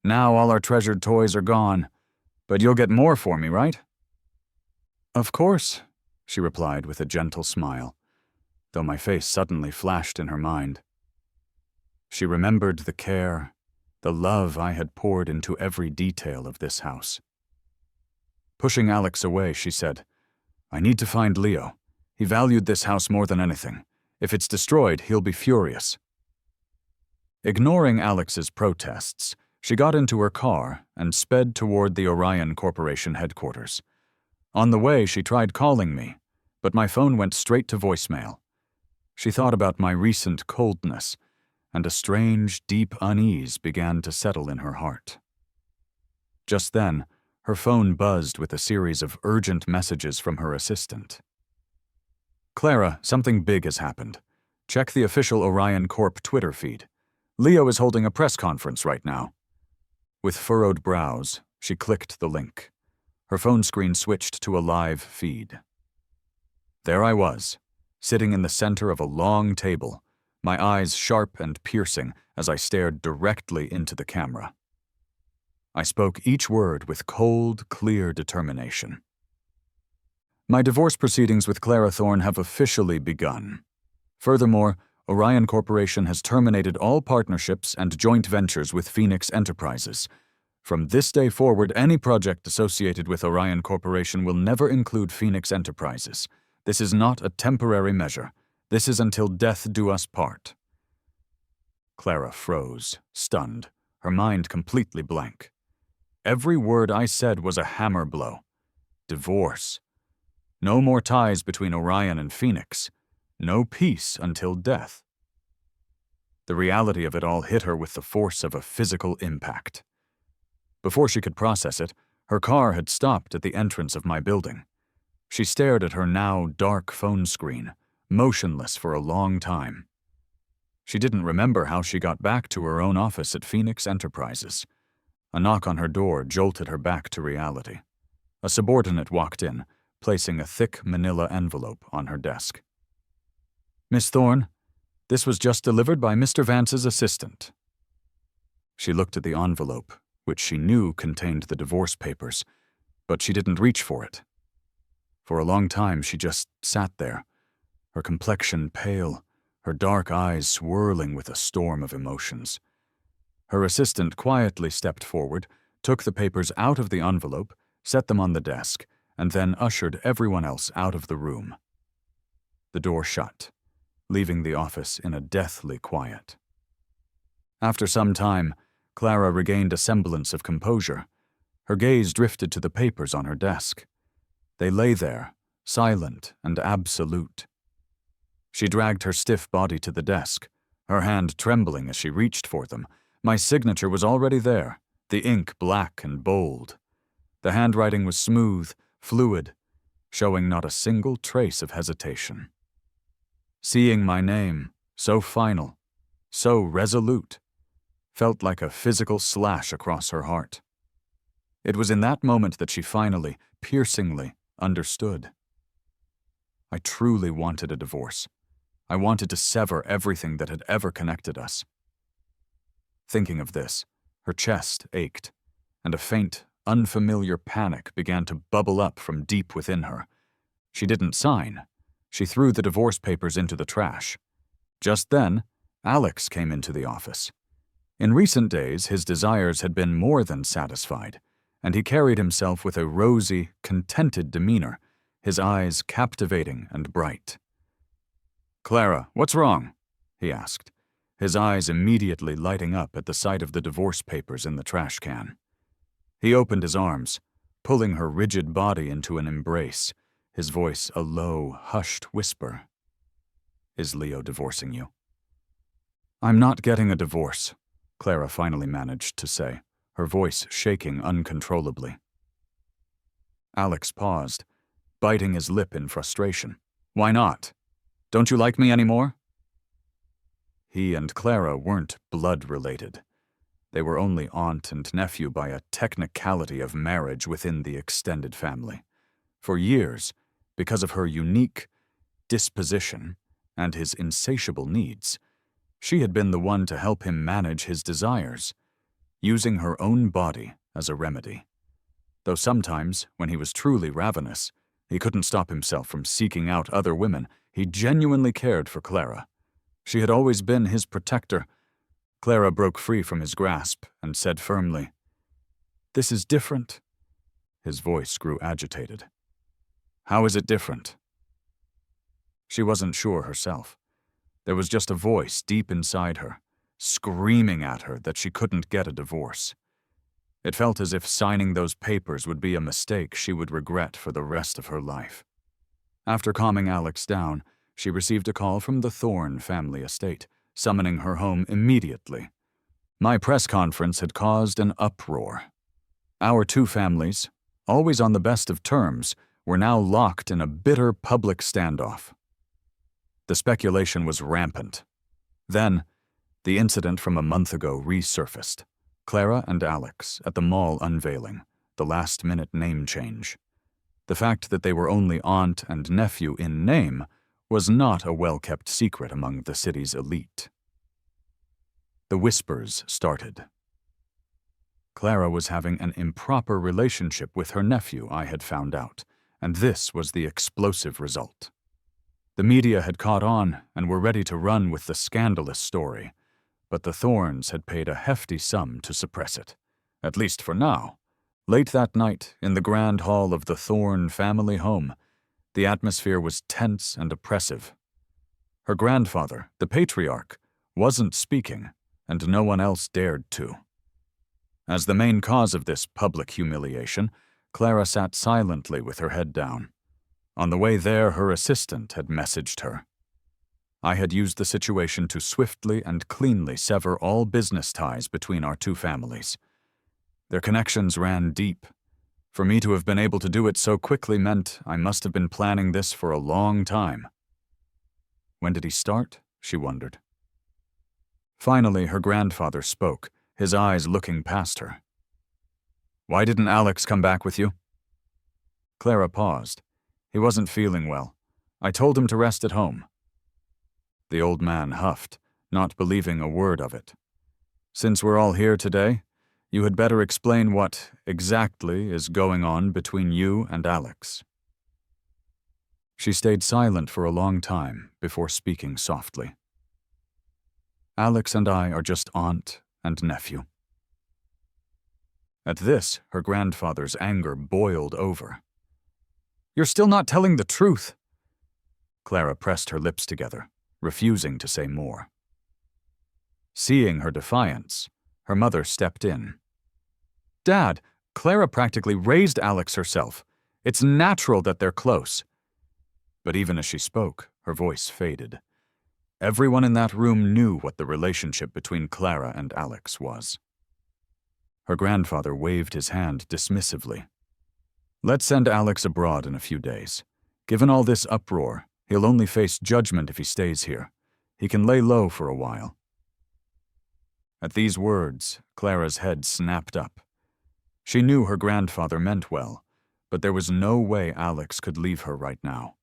Now all our treasured toys are gone. But you'll get more for me, right?" "Of course," she replied with a gentle smile, though my face suddenly flashed in her mind. She remembered the care, the love I had poured into every detail of this house. Pushing Alex away, she said, "I need to find Leo. He valued this house more than anything. If it's destroyed, he'll be furious." Ignoring Alex's protests, she got into her car and sped toward the Orion Corporation headquarters. On the way, she tried calling me, but my phone went straight to voicemail. She thought about my recent coldness, and a strange, deep unease began to settle in her heart. Just then, her phone buzzed with a series of urgent messages from her assistant. "Clara, something big has happened. Check the official Orion Corp Twitter feed. Leo is holding a press conference right now." With furrowed brows, she clicked the link. Her phone screen switched to a live feed. There I was, sitting in the center of a long table, my eyes sharp and piercing as I stared directly into the camera. I spoke each word with cold, clear determination. "My divorce proceedings with Clara Thorne have officially begun. Furthermore, Orion Corporation has terminated all partnerships and joint ventures with Phoenix Enterprises. From this day forward, any project associated with Orion Corporation will never include Phoenix Enterprises. This is not a temporary measure. This is until death do us part." Clara froze, stunned, her mind completely blank. Every word I said was a hammer blow. Divorce. No more ties between Orion and Phoenix. No peace until death. The reality of it all hit her with the force of a physical impact. Before she could process it, her car had stopped at the entrance of my building. She stared at her now dark phone screen, motionless for a long time. She didn't remember how she got back to her own office at Phoenix Enterprises. A knock on her door jolted her back to reality. A subordinate walked in, placing a thick manila envelope on her desk. "Miss Thorne, this was just delivered by Mr. Vance's assistant." She looked at the envelope, which she knew contained the divorce papers, but she didn't reach for it. For a long time, she just sat there, her complexion pale, her dark eyes swirling with a storm of emotions. Her assistant quietly stepped forward, took the papers out of the envelope, set them on the desk, and then ushered everyone else out of the room. The door shut, leaving the office in a deathly quiet. After some time, Clara regained a semblance of composure. Her gaze drifted to the papers on her desk. They lay there, silent and absolute. She dragged her stiff body to the desk, her hand trembling as she reached for them. My signature was already there, the ink black and bold. The handwriting was smooth, fluid, showing not a single trace of hesitation. Seeing my name, so final, so resolute, felt like a physical slash across her heart. It was in that moment that she finally, piercingly, understood. I truly wanted a divorce. I wanted to sever everything that had ever connected us. Thinking of this, her chest ached, and a faint, unfamiliar panic began to bubble up from deep within her. She didn't sign. She threw the divorce papers into the trash. Just then, Alex came into the office. In recent days, his desires had been more than satisfied, and he carried himself with a rosy, contented demeanor, his eyes captivating and bright. "Clara, what's wrong?" he asked, his eyes immediately lighting up at the sight of the divorce papers in the trash can. He opened his arms, pulling her rigid body into an embrace, his voice a low, hushed whisper. "Is Leo divorcing you?" "I'm not getting a divorce," Clara finally managed to say, her voice shaking uncontrollably. Alex paused, biting his lip in frustration. "Why not? Don't you like me anymore?" He and Clara weren't blood-related. They were only aunt and nephew by a technicality of marriage within the extended family. For years, because of her unique disposition and his insatiable needs, she had been the one to help him manage his desires, using her own body as a remedy. Though sometimes, when he was truly ravenous, he couldn't stop himself from seeking out other women, he genuinely cared for Clara. She had always been his protector. Clara broke free from his grasp and said firmly, "This is different." His voice grew agitated. "How is it different?" She wasn't sure herself. There was just a voice deep inside her, screaming at her that she couldn't get a divorce. It felt as if signing those papers would be a mistake she would regret for the rest of her life. After calming Alex down, she received a call from the Thorne family estate, summoning her home immediately. My press conference had caused an uproar. Our two families, always on the best of terms, were now locked in a bitter public standoff. The speculation was rampant. Then, the incident from a month ago resurfaced. Clara and Alex at the mall unveiling, the last-minute name change. The fact that they were only aunt and nephew in name was not a well-kept secret among the city's elite. The whispers started. Clara was having an improper relationship with her nephew, I had found out, and this was the explosive result. The media had caught on and were ready to run with the scandalous story, but the Thornes had paid a hefty sum to suppress it, at least for now. Late that night, in the grand hall of the Thorne family home, the atmosphere was tense and oppressive. Her grandfather, the patriarch, wasn't speaking, and no one else dared to. As the main cause of this public humiliation, Clara sat silently with her head down. On the way there, her assistant had messaged her. I had used the situation to swiftly and cleanly sever all business ties between our two families. Their connections ran deep. For me to have been able to do it so quickly meant I must have been planning this for a long time. When did he start? She wondered. Finally, her grandfather spoke, his eyes looking past her. "Why didn't Alex come back with you?" Clara paused. "He wasn't feeling well. I told him to rest at home." The old man huffed, not believing a word of it. "Since we're all here today, you had better explain what, exactly, is going on between you and Alex." She stayed silent for a long time before speaking softly. "Alex and I are just aunt and nephew." At this, her grandfather's anger boiled over. "You're still not telling the truth." Clara pressed her lips together, refusing to say more. Seeing her defiance, her mother stepped in. "Dad, Clara practically raised Alex herself. It's natural that they're close." But even as she spoke, her voice faded. Everyone in that room knew what the relationship between Clara and Alex was. Her grandfather waved his hand dismissively. "Let's send Alex abroad in a few days. Given all this uproar, he'll only face judgment if he stays here. He can lay low for a while." At these words, Clara's head snapped up. She knew her grandfather meant well, but there was no way Alex could leave her right now.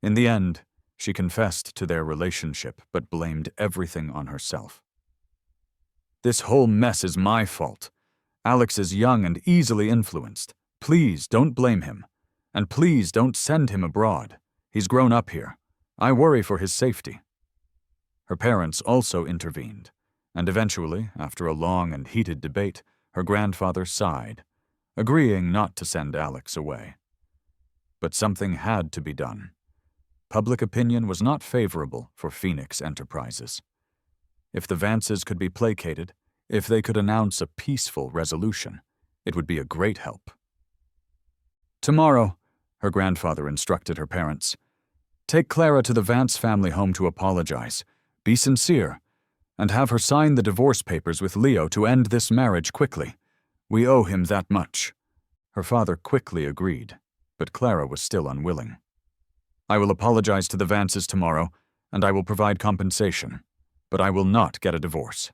In the end, she confessed to their relationship but blamed everything on herself. "This whole mess is my fault. Alex is young and easily influenced. Please don't blame him. And please don't send him abroad. He's grown up here. I worry for his safety." Her parents also intervened, and eventually, after a long and heated debate, her grandfather sighed, agreeing not to send Alex away. But something had to be done. Public opinion was not favorable for Phoenix Enterprises. If the Vances could be placated, if they could announce a peaceful resolution, it would be a great help. "Tomorrow," Her grandfather instructed her parents. Take Clara to the Vance family home to apologize. Be sincere. And have her sign the divorce papers with Leo to end this marriage quickly. We owe him that much. Her father quickly agreed, but Clara was still unwilling. I will apologize to the Vances tomorrow, and I will provide compensation, but I will not get a divorce.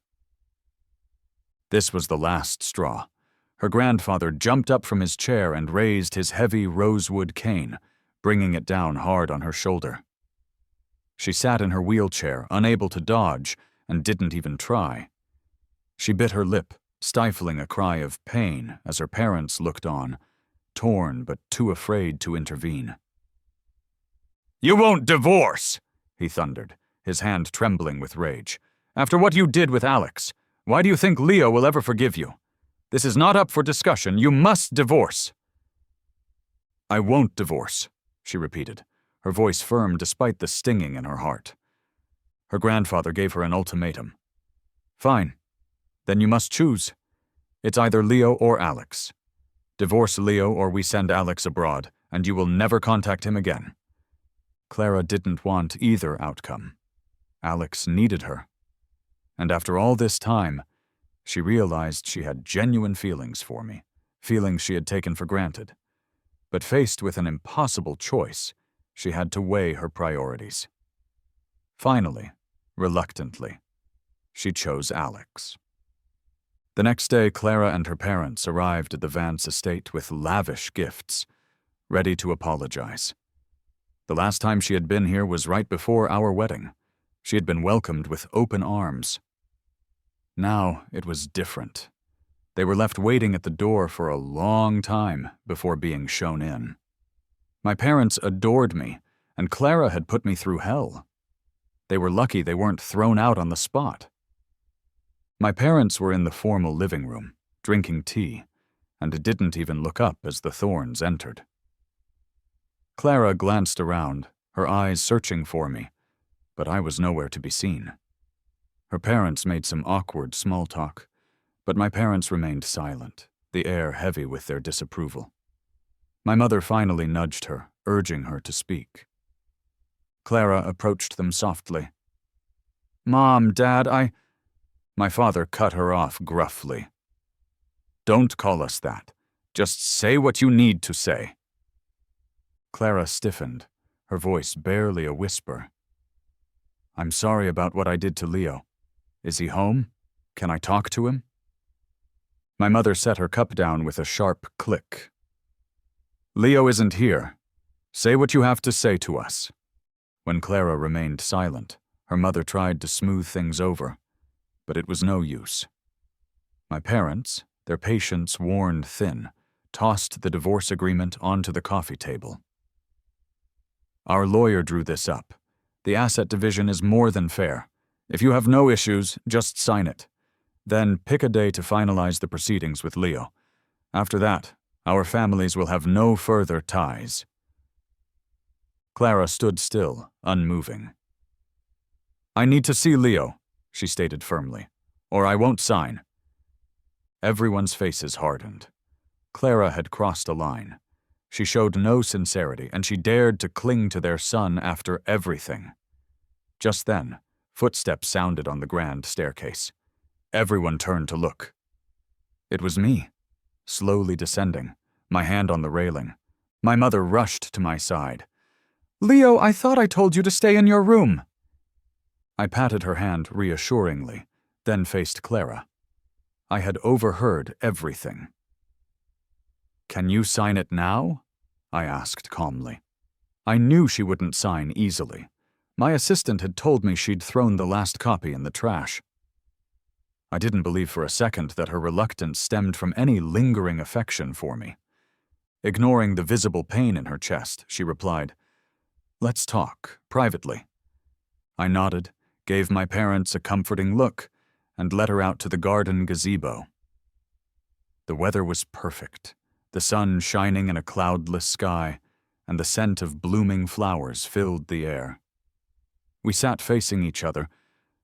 This was the last straw. Her grandfather jumped up from his chair and raised his heavy rosewood cane, bringing it down hard on her shoulder. She sat in her wheelchair, unable to dodge, and didn't even try. She bit her lip, stifling a cry of pain as her parents looked on, torn but too afraid to intervene. You won't divorce, he thundered, his hand trembling with rage. After what you did with Alex, why do you think Leo will ever forgive you? This is not up for discussion. You must divorce. I won't divorce, she repeated, her voice firm despite the stinging in her heart. Her grandfather gave her an ultimatum. Fine. Then you must choose. It's either Leo or Alex. Divorce Leo or we send Alex abroad, and you will never contact him again. Clara didn't want either outcome. Alex needed her. And after all this time, she realized she had genuine feelings for me, feelings she had taken for granted. But faced with an impossible choice, she had to weigh her priorities. Finally, reluctantly, she chose Alex. The next day, Clara and her parents arrived at the Vance estate with lavish gifts, ready to apologize. The last time she had been here was right before our wedding. She had been welcomed with open arms. Now it was different. They were left waiting at the door for a long time before being shown in. My parents adored me, and Clara had put me through hell. They were lucky they weren't thrown out on the spot. My parents were in the formal living room, drinking tea, and didn't even look up as the Thorns entered. Clara glanced around, her eyes searching for me, but I was nowhere to be seen. Her parents made some awkward small talk, but my parents remained silent, the air heavy with their disapproval. My mother finally nudged her, urging her to speak. Clara approached them softly. Mom, Dad, My father cut her off gruffly. Don't call us that. Just say what you need to say. Clara stiffened, her voice barely a whisper. I'm sorry about what I did to Leo. Is he home? Can I talk to him? My mother set her cup down with a sharp click. Leo isn't here. Say what you have to say to us. When Clara remained silent, her mother tried to smooth things over, but it was no use. My parents, their patience worn thin, tossed the divorce agreement onto the coffee table. Our lawyer drew this up. The asset division is more than fair. If you have no issues, just sign it. Then pick a day to finalize the proceedings with Leo. After that, our families will have no further ties. Clara stood still, unmoving. I need to see Leo, she stated firmly, or I won't sign. Everyone's faces hardened. Clara had crossed a line. She showed no sincerity, and she dared to cling to their son after everything. Just then, footsteps sounded on the grand staircase. Everyone turned to look. It was me, slowly descending, my hand on the railing. My mother rushed to my side. Leo, I thought I told you to stay in your room. I patted her hand reassuringly, then faced Clara. I had overheard everything. Can you sign it now? I asked calmly. I knew she wouldn't sign easily. My assistant had told me she'd thrown the last copy in the trash. I didn't believe for a second that her reluctance stemmed from any lingering affection for me. Ignoring the visible pain in her chest, she replied, Let's talk, privately. I nodded, gave my parents a comforting look, and led her out to the garden gazebo. The weather was perfect, the sun shining in a cloudless sky, and the scent of blooming flowers filled the air. We sat facing each other,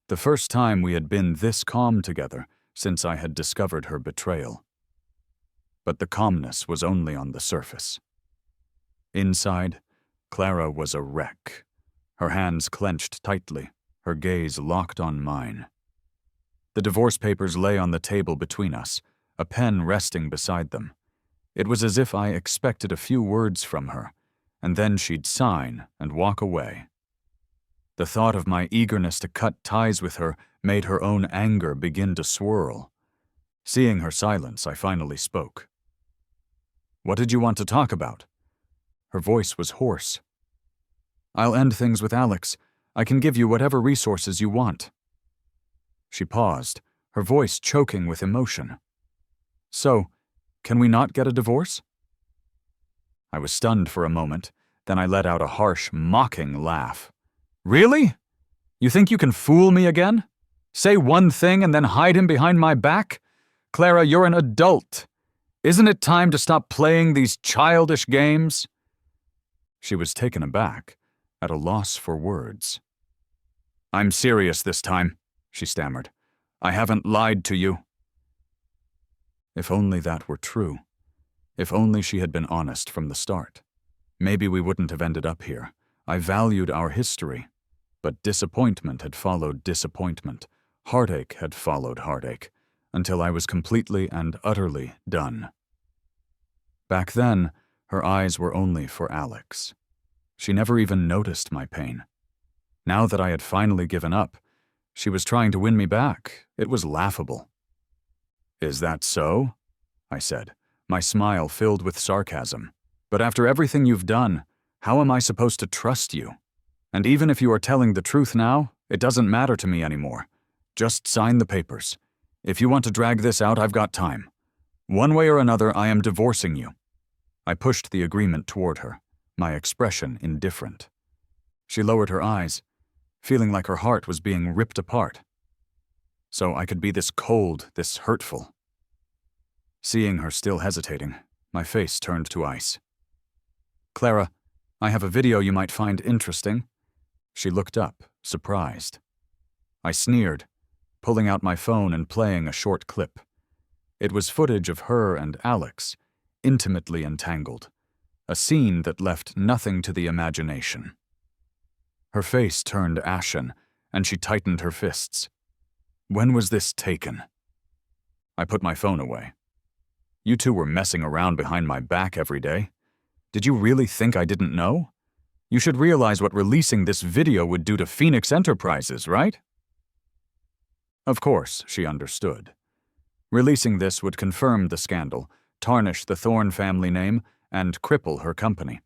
the first time we had been this calm together since I had discovered her betrayal. But the calmness was only on the surface. Inside, Clara was a wreck. Her hands clenched tightly, her gaze locked on mine. The divorce papers lay on the table between us, a pen resting beside them. It was as if I expected a few words from her, and then she'd sign and walk away. The thought of my eagerness to cut ties with her made her own anger begin to swirl. Seeing her silence, I finally spoke. "What did you want to talk about?" Her voice was hoarse. "I'll end things with Alex. I can give you whatever resources you want." She paused, her voice choking with emotion. "So, can we not get a divorce?" I was stunned for a moment, then I let out a harsh, mocking laugh. "Really? You think you can fool me again? Say one thing and then hide him behind my back? Clara, you're an adult. Isn't it time to stop playing these childish games?" She was taken aback, at a loss for words. "I'm serious this time," she stammered. "I haven't lied to you." If only that were true. If only she had been honest from the start. Maybe we wouldn't have ended up here. I valued our history. But disappointment had followed disappointment. Heartache had followed heartache, until I was completely and utterly done. Back then, her eyes were only for Alex. She never even noticed my pain. Now that I had finally given up, she was trying to win me back. It was laughable. "Is that so?" I said, my smile filled with sarcasm. "But after everything you've done, how am I supposed to trust you? And even if you are telling the truth now, it doesn't matter to me anymore. Just sign the papers. If you want to drag this out, I've got time. One way or another, I am divorcing you." I pushed the agreement toward her, my expression indifferent. She lowered her eyes, feeling like her heart was being ripped apart. So I could be this cold, this hurtful. Seeing her still hesitating, my face turned to ice. "Clara, I have a video you might find interesting." She looked up, surprised. I sneered, pulling out my phone and playing a short clip. It was footage of her and Alex, intimately entangled, a scene that left nothing to the imagination. Her face turned ashen, and she tightened her fists. "When was this taken?" I put my phone away. "You two were messing around behind my back every day. Did you really think I didn't know? You should realize what releasing this video would do to Phoenix Enterprises, right?" Of course, she understood. Releasing this would confirm the scandal, tarnish the Thorne family name, and cripple her company.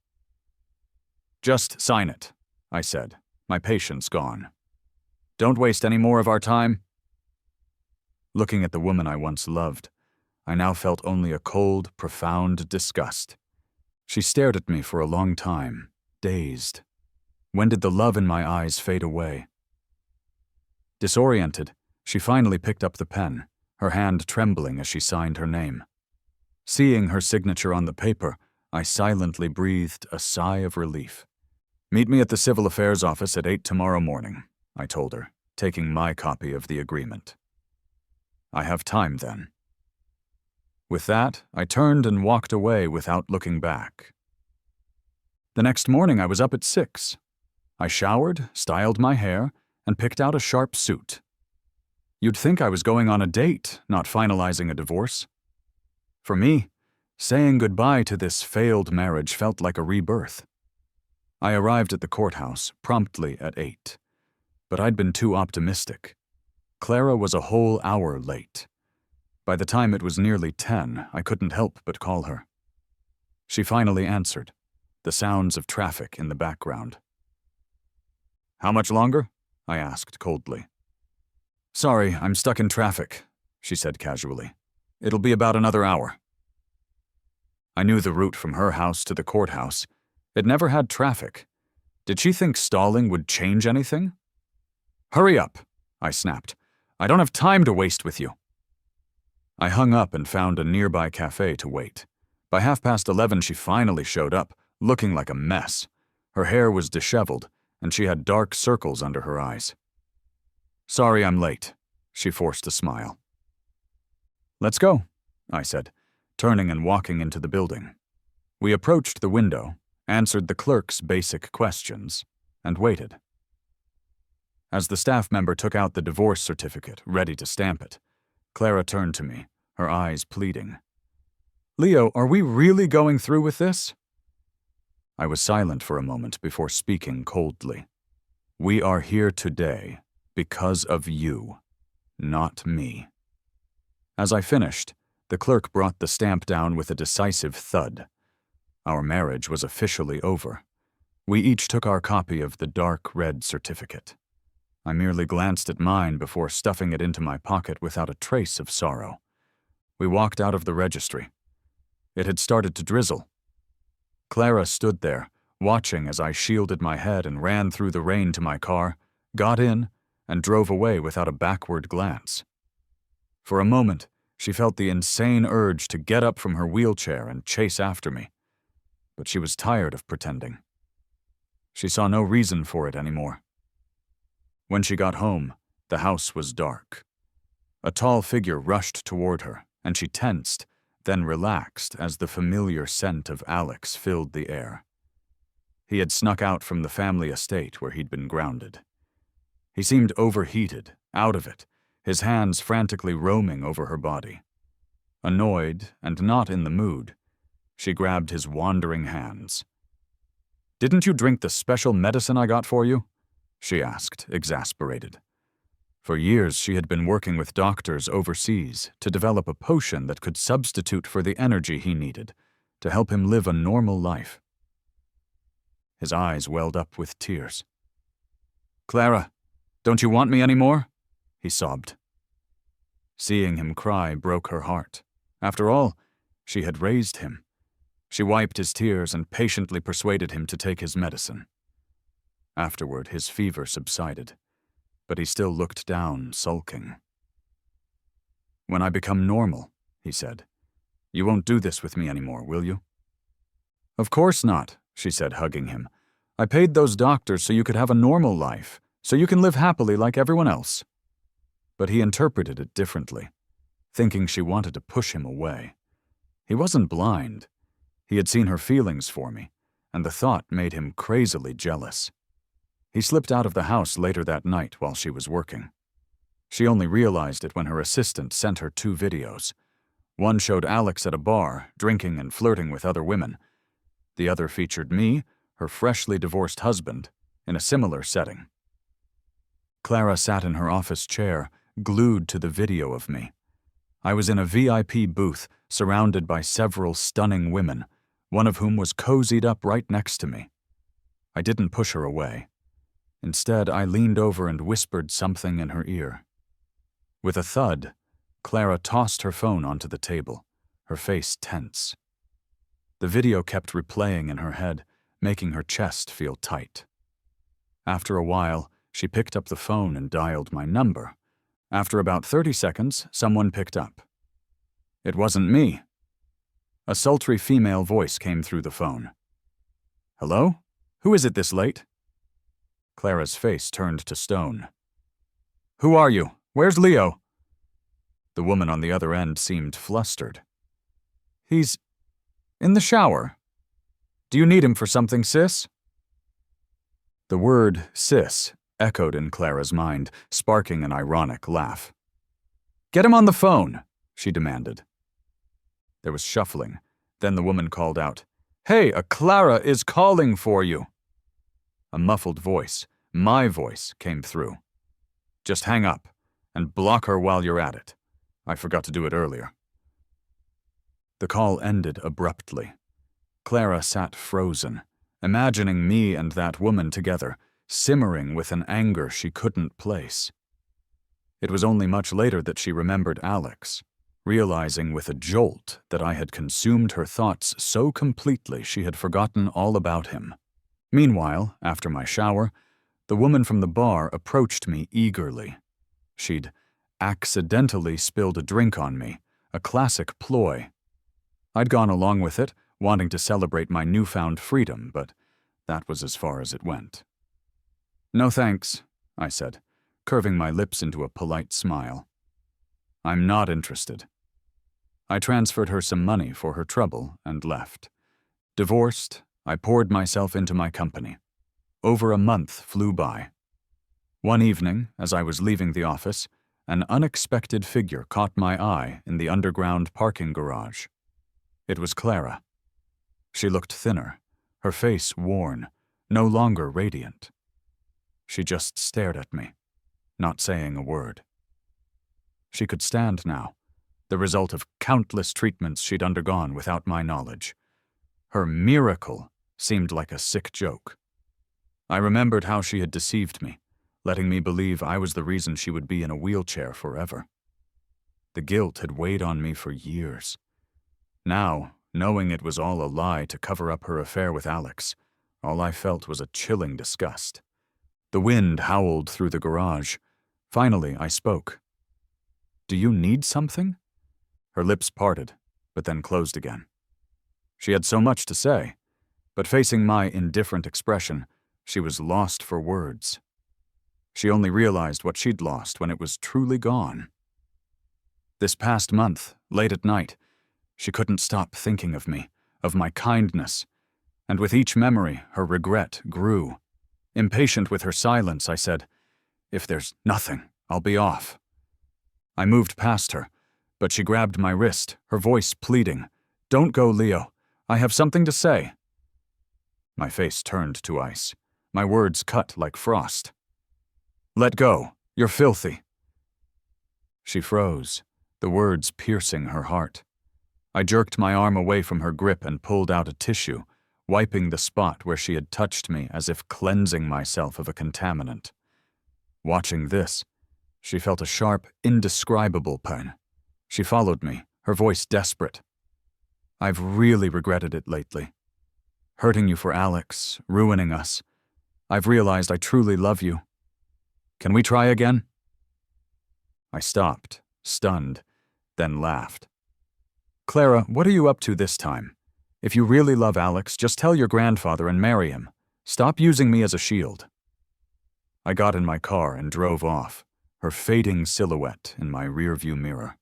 "Just sign it," I said, my patience gone. "Don't waste any more of our time." Looking at the woman I once loved, I now felt only a cold, profound disgust. She stared at me for a long time, dazed. When did the love in my eyes fade away? Disoriented, she finally picked up the pen, her hand trembling as she signed her name. Seeing her signature on the paper, I silently breathed a sigh of relief. "Meet me at the Civil Affairs office at 8 tomorrow morning," I told her, taking my copy of the agreement. "I have time then." With that, I turned and walked away without looking back. The next morning I was up at 6. I showered, styled my hair, and picked out a sharp suit. You'd think I was going on a date, not finalizing a divorce. For me, saying goodbye to this failed marriage felt like a rebirth. I arrived at the courthouse promptly at 8, but I'd been too optimistic. Clara was a whole hour late. By the time it was nearly 10, I couldn't help but call her. She finally answered, the sounds of traffic in the background. "How much longer?" I asked coldly. "Sorry, I'm stuck in traffic," she said casually. "It'll be about another hour." I knew the route from her house to the courthouse. It never had traffic. Did she think stalling would change anything? "Hurry up," I snapped. "I don't have time to waste with you." I hung up and found a nearby cafe to wait. By 11:30, she finally showed up, looking like a mess. Her hair was disheveled, and she had dark circles under her eyes. "Sorry I'm late," she forced a smile. "Let's go," I said, turning and walking into the building. We approached the window, answered the clerk's basic questions, and waited. As the staff member took out the divorce certificate, ready to stamp it, Clara turned to me, her eyes pleading. "Leo, are we really going through with this?" I was silent for a moment before speaking coldly. "We are here today because of you, not me." As I finished, the clerk brought the stamp down with a decisive thud. Our marriage was officially over. We each took our copy of the dark red certificate. I merely glanced at mine before stuffing it into my pocket without a trace of sorrow. We walked out of the registry. It had started to drizzle. Clara stood there, watching as I shielded my head and ran through the rain to my car, got in, and drove away without a backward glance. For a moment, she felt the insane urge to get up from her wheelchair and chase after me. But she was tired of pretending. She saw no reason for it anymore. When she got home, the house was dark. A tall figure rushed toward her, and she tensed, then relaxed as the familiar scent of Alex filled the air. He had snuck out from the family estate where he'd been grounded. He seemed overheated, out of it, his hands frantically roaming over her body. Annoyed, and not in the mood, she grabbed his wandering hands. "Didn't you drink the special medicine I got for you?" she asked, exasperated. For years she had been working with doctors overseas to develop a potion that could substitute for the energy he needed to help him live a normal life. His eyes welled up with tears. "Clara, don't you want me anymore?" he sobbed. Seeing him cry broke her heart. After all, she had raised him. She wiped his tears and patiently persuaded him to take his medicine. Afterward, his fever subsided, but he still looked down, sulking. "When I become normal," he said, "you won't do this with me anymore, will you?" "Of course not," she said, hugging him. "I paid those doctors so you could have a normal life, so you can live happily like everyone else." But he interpreted it differently, thinking she wanted to push him away. He wasn't blind. He had seen her feelings for me, and the thought made him crazily jealous. He slipped out of the house later that night while she was working. She only realized it when her assistant sent her 2 videos. One showed Alex at a bar, drinking and flirting with other women. The other featured me, her freshly divorced husband, in a similar setting. Clara sat in her office chair, glued to the video of me. I was in a VIP booth, surrounded by several stunning women, one of whom was cozied up right next to me. I didn't push her away. Instead, I leaned over and whispered something in her ear. With a thud, Clara tossed her phone onto the table, her face tense. The video kept replaying in her head, making her chest feel tight. After a while, she picked up the phone and dialed my number. After about 30 seconds, someone picked up. It wasn't me. A sultry female voice came through the phone. "Hello? Who is it this late?" Clara's face turned to stone. "Who are you? Where's Leo?" The woman on the other end seemed flustered. "He's in the shower. Do you need him for something, sis?" The word sis echoed in Clara's mind, sparking an ironic laugh. "Get him on the phone," she demanded. There was shuffling. Then the woman called out, "Hey, a Clara is calling for you." A muffled voice, my voice, came through. "Just hang up, and block her while you're at it. I forgot to do it earlier." The call ended abruptly. Clara sat frozen, imagining me and that woman together, simmering with an anger she couldn't place. It was only much later that she remembered Alex, realizing with a jolt that I had consumed her thoughts so completely she had forgotten all about him. Meanwhile, after my shower, the woman from the bar approached me eagerly. She'd accidentally spilled a drink on me, a classic ploy. I'd gone along with it, wanting to celebrate my newfound freedom, but that was as far as it went. "No thanks," I said, curving my lips into a polite smile. "I'm not interested." I transferred her some money for her trouble and left. Divorced, I poured myself into my company. Over a month flew by. One evening, as I was leaving the office, an unexpected figure caught my eye in the underground parking garage. It was Clara. She looked thinner, her face worn, no longer radiant. She just stared at me, not saying a word. She could stand now, the result of countless treatments she'd undergone without my knowledge. Her miracle seemed like a sick joke. I remembered how she had deceived me, letting me believe I was the reason she would be in a wheelchair forever. The guilt had weighed on me for years. Now, knowing it was all a lie to cover up her affair with Alex, all I felt was a chilling disgust. The wind howled through the garage. Finally, I spoke. "Do you need something?" Her lips parted, but then closed again. She had so much to say, but facing my indifferent expression, she was lost for words. She only realized what she'd lost when it was truly gone. This past month, late at night, she couldn't stop thinking of me, of my kindness, and with each memory, her regret grew. Impatient with her silence, I said, "If there's nothing, I'll be off." I moved past her, but she grabbed my wrist, her voice pleading, "Don't go, Leo. I have something to say." My face turned to ice. My words cut like frost. "Let go. You're filthy." She froze, the words piercing her heart. I jerked my arm away from her grip and pulled out a tissue, wiping the spot where she had touched me as if cleansing myself of a contaminant. Watching this, she felt a sharp, indescribable pain. She followed me, her voice desperate. "I've really regretted it lately. Hurting you for Alex, ruining us. I've realized I truly love you. Can we try again?" I stopped, stunned, then laughed. "Clara, what are you up to this time? If you really love Alex, just tell your grandfather and marry him. Stop using me as a shield." I got in my car and drove off, her fading silhouette in my rearview mirror.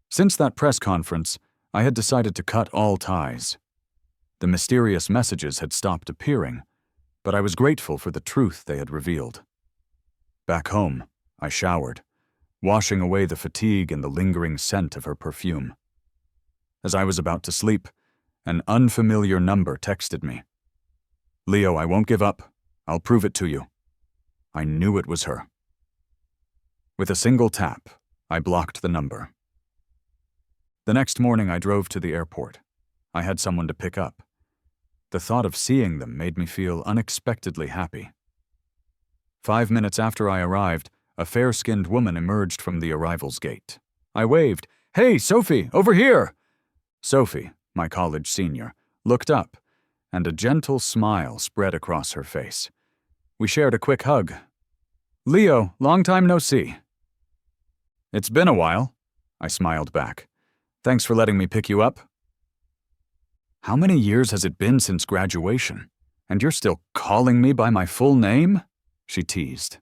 Since that press conference, I had decided to cut all ties. The mysterious messages had stopped appearing, but I was grateful for the truth they had revealed. Back home, I showered, washing away the fatigue and the lingering scent of her perfume. As I was about to sleep, an unfamiliar number texted me. "Leo, I won't give up. I'll prove it to you." I knew it was her. With a single tap, I blocked the number. The next morning I drove to the airport. I had someone to pick up. The thought of seeing them made me feel unexpectedly happy. 5 minutes after I arrived, a fair-skinned woman emerged from the arrivals gate. I waved, "Hey, Sophie, over here!" Sophie, my college senior, looked up, and a gentle smile spread across her face. We shared a quick hug. "Leo, long time no see." "It's been a while," I smiled back. "Thanks for letting me pick you up." "How many years has it been since graduation? And you're still calling me by my full name?" she teased.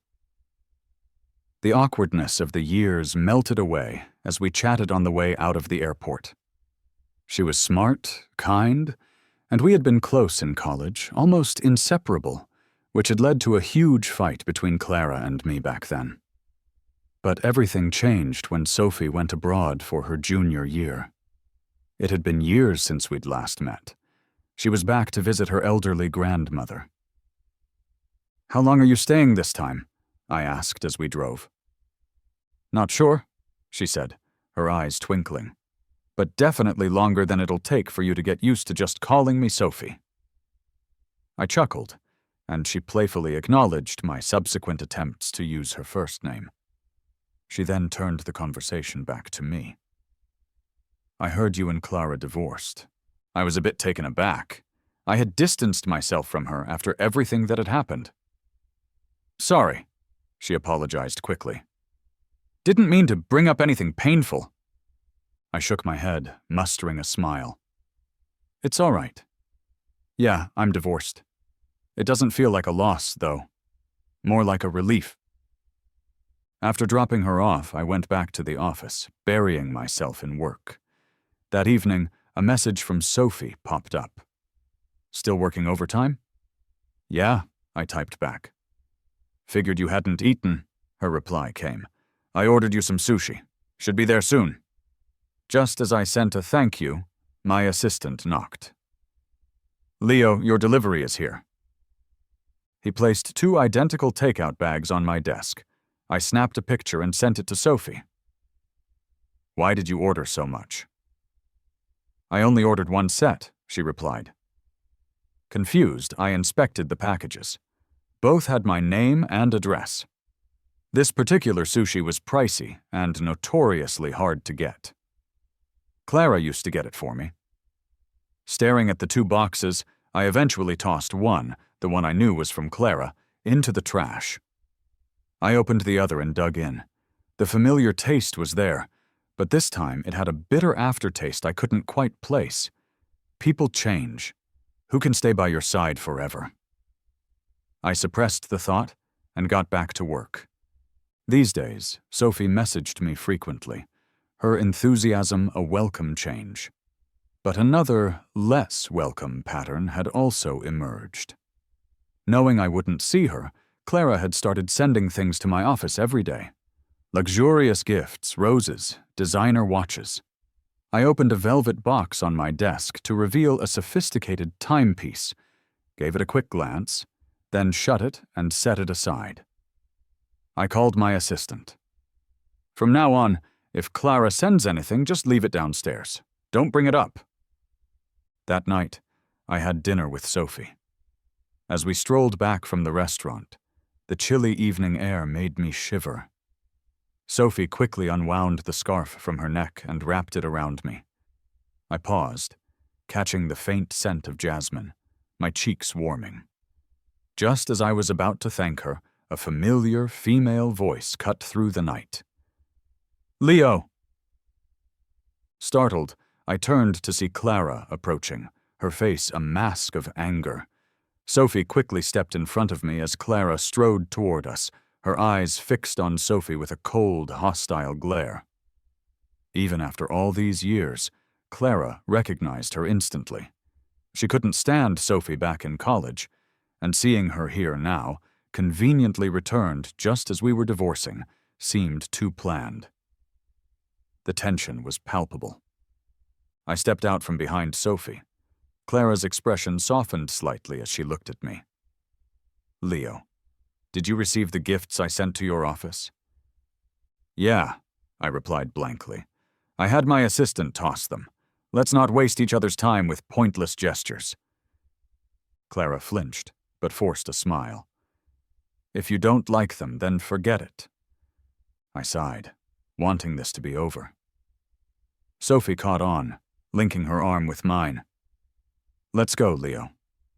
The awkwardness of the years melted away as we chatted on the way out of the airport. She was smart, kind, and we had been close in college, almost inseparable, which had led to a huge fight between Clara and me back then. But everything changed when Sophie went abroad for her junior year. It had been years since we'd last met. She was back to visit her elderly grandmother. "How long are you staying this time?" I asked as we drove. "Not sure," she said, her eyes twinkling. "But definitely longer than it'll take for you to get used to just calling me Sophie." I chuckled, and she playfully acknowledged my subsequent attempts to use her first name. She then turned the conversation back to me. "I heard you and Clara divorced. I was a bit taken aback. I had distanced myself from her after everything that had happened." "Sorry," she apologized quickly. "Didn't mean to bring up anything painful." I shook my head, mustering a smile. "It's all right. Yeah, I'm divorced. It doesn't feel like a loss, though. More like a relief." After dropping her off, I went back to the office, burying myself in work. That evening, a message from Sophie popped up. Still working overtime? Yeah, I typed back. Figured you hadn't eaten, her reply came. I ordered you some sushi. Should be there soon. Just as I sent a thank you, my assistant knocked. Leo, your delivery is here. He placed 2 identical takeout bags on my desk. I snapped a picture and sent it to Sophie. Why did you order so much? I only ordered 1 set, she replied. Confused, I inspected the packages. Both had my name and address. This particular sushi was pricey and notoriously hard to get. Clara used to get it for me. Staring at the 2 boxes, I eventually tossed one, the one I knew was from Clara, into the trash. I opened the other and dug in. The familiar taste was there, but this time it had a bitter aftertaste I couldn't quite place. People change. Who can stay by your side forever? I suppressed the thought and got back to work. These days, Sophie messaged me frequently, her enthusiasm a welcome change. But another, less welcome pattern had also emerged. Knowing I wouldn't see her, Clara had started sending things to my office every day. Luxurious gifts, roses, designer watches. I opened a velvet box on my desk to reveal a sophisticated timepiece, gave it a quick glance, then shut it and set it aside. I called my assistant. From now on, if Clara sends anything, just leave it downstairs. Don't bring it up. That night, I had dinner with Sophie. As we strolled back from the restaurant, the chilly evening air made me shiver. Sophie quickly unwound the scarf from her neck and wrapped it around me. I paused, catching the faint scent of jasmine, my cheeks warming. Just as I was about to thank her, a familiar female voice cut through the night. Leo! Startled, I turned to see Clara approaching, her face a mask of anger. Sophie quickly stepped in front of me as Clara strode toward us, her eyes fixed on Sophie with a cold, hostile glare. Even after all these years, Clara recognized her instantly. She couldn't stand Sophie back in college, and seeing her here now, conveniently returned just as we were divorcing, seemed too planned. The tension was palpable. I stepped out from behind Sophie. Clara's expression softened slightly as she looked at me. Leo, did you receive the gifts I sent to your office? Yeah, I replied blankly. I had my assistant toss them. Let's not waste each other's time with pointless gestures. Clara flinched, but forced a smile. If you don't like them, then forget it. I sighed, wanting this to be over. Sophie caught on, linking her arm with mine. Let's go, Leo.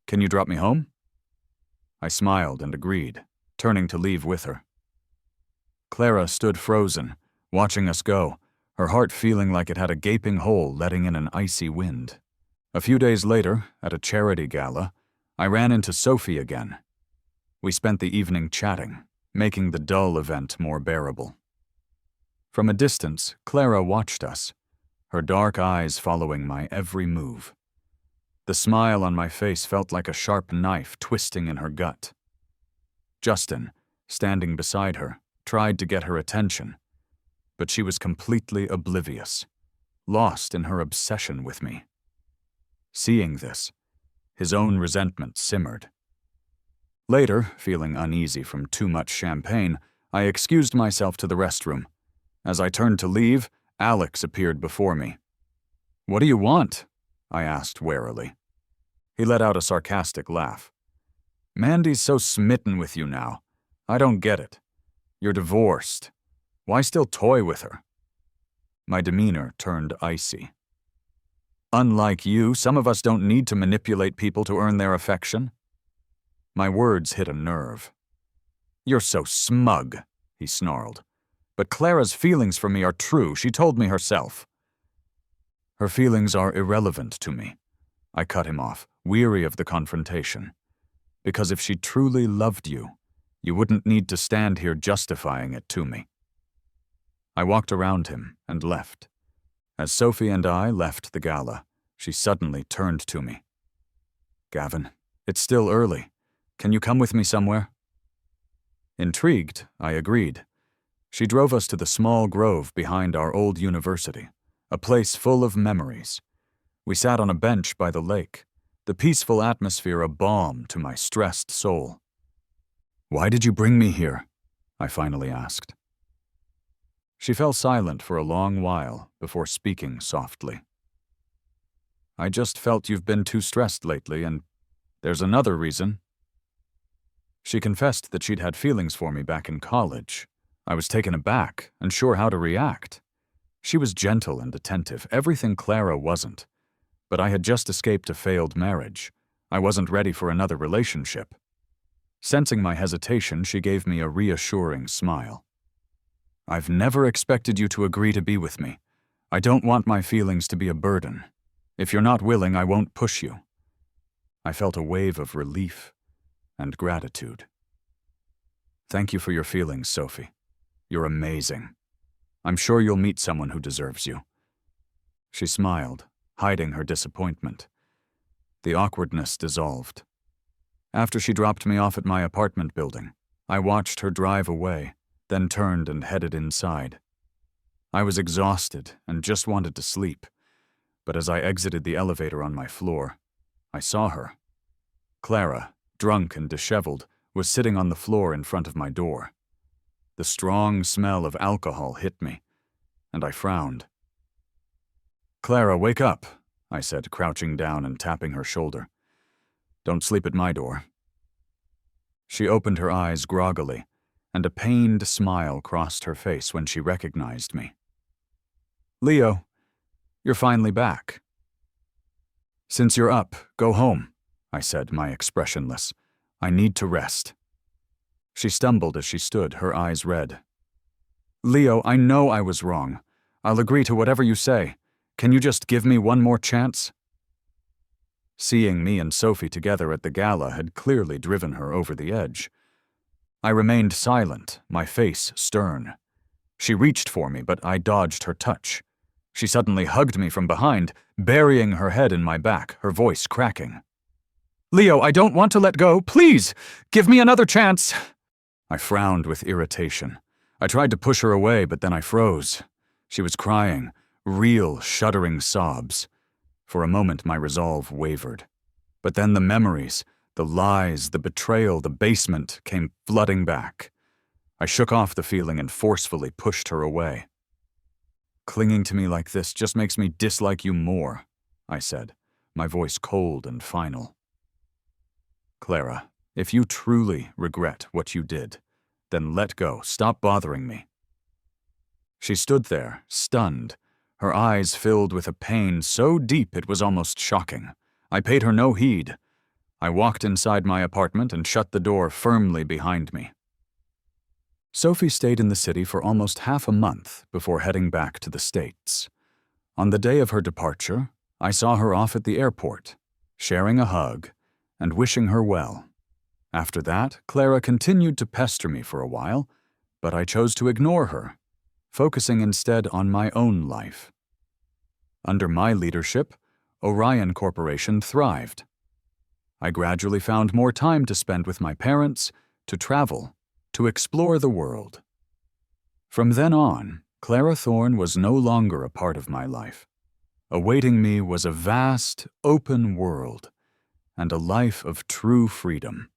Can you drop me home? I smiled and agreed, turning to leave with her. Clara stood frozen, watching us go, her heart feeling like it had a gaping hole letting in an icy wind. A few days later, at a charity gala, I ran into Sophie again. We spent the evening chatting, making the dull event more bearable. From a distance, Clara watched us, her dark eyes following my every move. The smile on my face felt like a sharp knife twisting in her gut. Justin, standing beside her, tried to get her attention, but she was completely oblivious, lost in her obsession with me. Seeing this, his own resentment simmered. Later, feeling uneasy from too much champagne, I excused myself to the restroom. As I turned to leave, Alex appeared before me. "What do you want?" I asked warily. He let out a sarcastic laugh. "Mandy's so smitten with you now. I don't get it. You're divorced. Why still toy with her?" My demeanor turned icy. "Unlike you, some of us don't need to manipulate people to earn their affection." My words hit a nerve. "You're so smug," he snarled. "But Clara's feelings for me are true. She told me herself." "Her feelings are irrelevant to me," I cut him off, weary of the confrontation. "Because if she truly loved you, you wouldn't need to stand here justifying it to me." I walked around him and left. As Sophie and I left the gala, she suddenly turned to me. Gavin, it's still early. Can you come with me somewhere? Intrigued, I agreed. She drove us to the small grove behind our old university, a place full of memories. We sat on a bench by the lake, the peaceful atmosphere a balm to my stressed soul. Why did you bring me here? I finally asked. She fell silent for a long while before speaking softly. I just felt you've been too stressed lately, and there's another reason. She confessed that she'd had feelings for me back in college. I was taken aback, unsure how to react. She was gentle and attentive, everything Clara wasn't. But I had just escaped a failed marriage. I wasn't ready for another relationship. Sensing my hesitation, she gave me a reassuring smile. I've never expected you to agree to be with me. I don't want my feelings to be a burden. If you're not willing, I won't push you. I felt a wave of relief and gratitude. Thank you for your feelings, Sophie. You're amazing. I'm sure you'll meet someone who deserves you. She smiled, hiding her disappointment. The awkwardness dissolved. After she dropped me off at my apartment building, I watched her drive away, then turned and headed inside. I was exhausted and just wanted to sleep, but as I exited the elevator on my floor, I saw her. Clara, drunk and disheveled, was sitting on the floor in front of my door. The strong smell of alcohol hit me, and I frowned. Clara, wake up, I said, crouching down and tapping her shoulder. Don't sleep at my door. She opened her eyes groggily, and a pained smile crossed her face when she recognized me. Leo, you're finally back. Since you're up, go home, I said, my expressionless. I need to rest. She stumbled as she stood, her eyes red. Leo, I know I was wrong. I'll agree to whatever you say. Can you just give me one more chance? Seeing me and Sophie together at the gala had clearly driven her over the edge. I remained silent, my face stern. She reached for me, but I dodged her touch. She suddenly hugged me from behind, burying her head in my back, her voice cracking. Leo, I don't want to let go. Please, give me another chance. I frowned with irritation. I tried to push her away, but then I froze. She was crying, real, shuddering sobs. For a moment, my resolve wavered. But then the memories, the lies, the betrayal, the basement came flooding back. I shook off the feeling and forcefully pushed her away. Clinging to me like this just makes me dislike you more, I said, my voice cold and final. Clara, if you truly regret what you did, then let go, stop bothering me. She stood there, stunned, her eyes filled with a pain so deep it was almost shocking. I paid her no heed. I walked inside my apartment and shut the door firmly behind me. Sophie stayed in the city for almost half a month before heading back to the States. On the day of her departure, I saw her off at the airport, sharing a hug and wishing her well. After that, Clara continued to pester me for a while, but I chose to ignore her, focusing instead on my own life. Under my leadership, Orion Corporation thrived. I gradually found more time to spend with my parents, to travel, to explore the world. From then on, Clara Thorne was no longer a part of my life. Awaiting me was a vast, open world and a life of true freedom.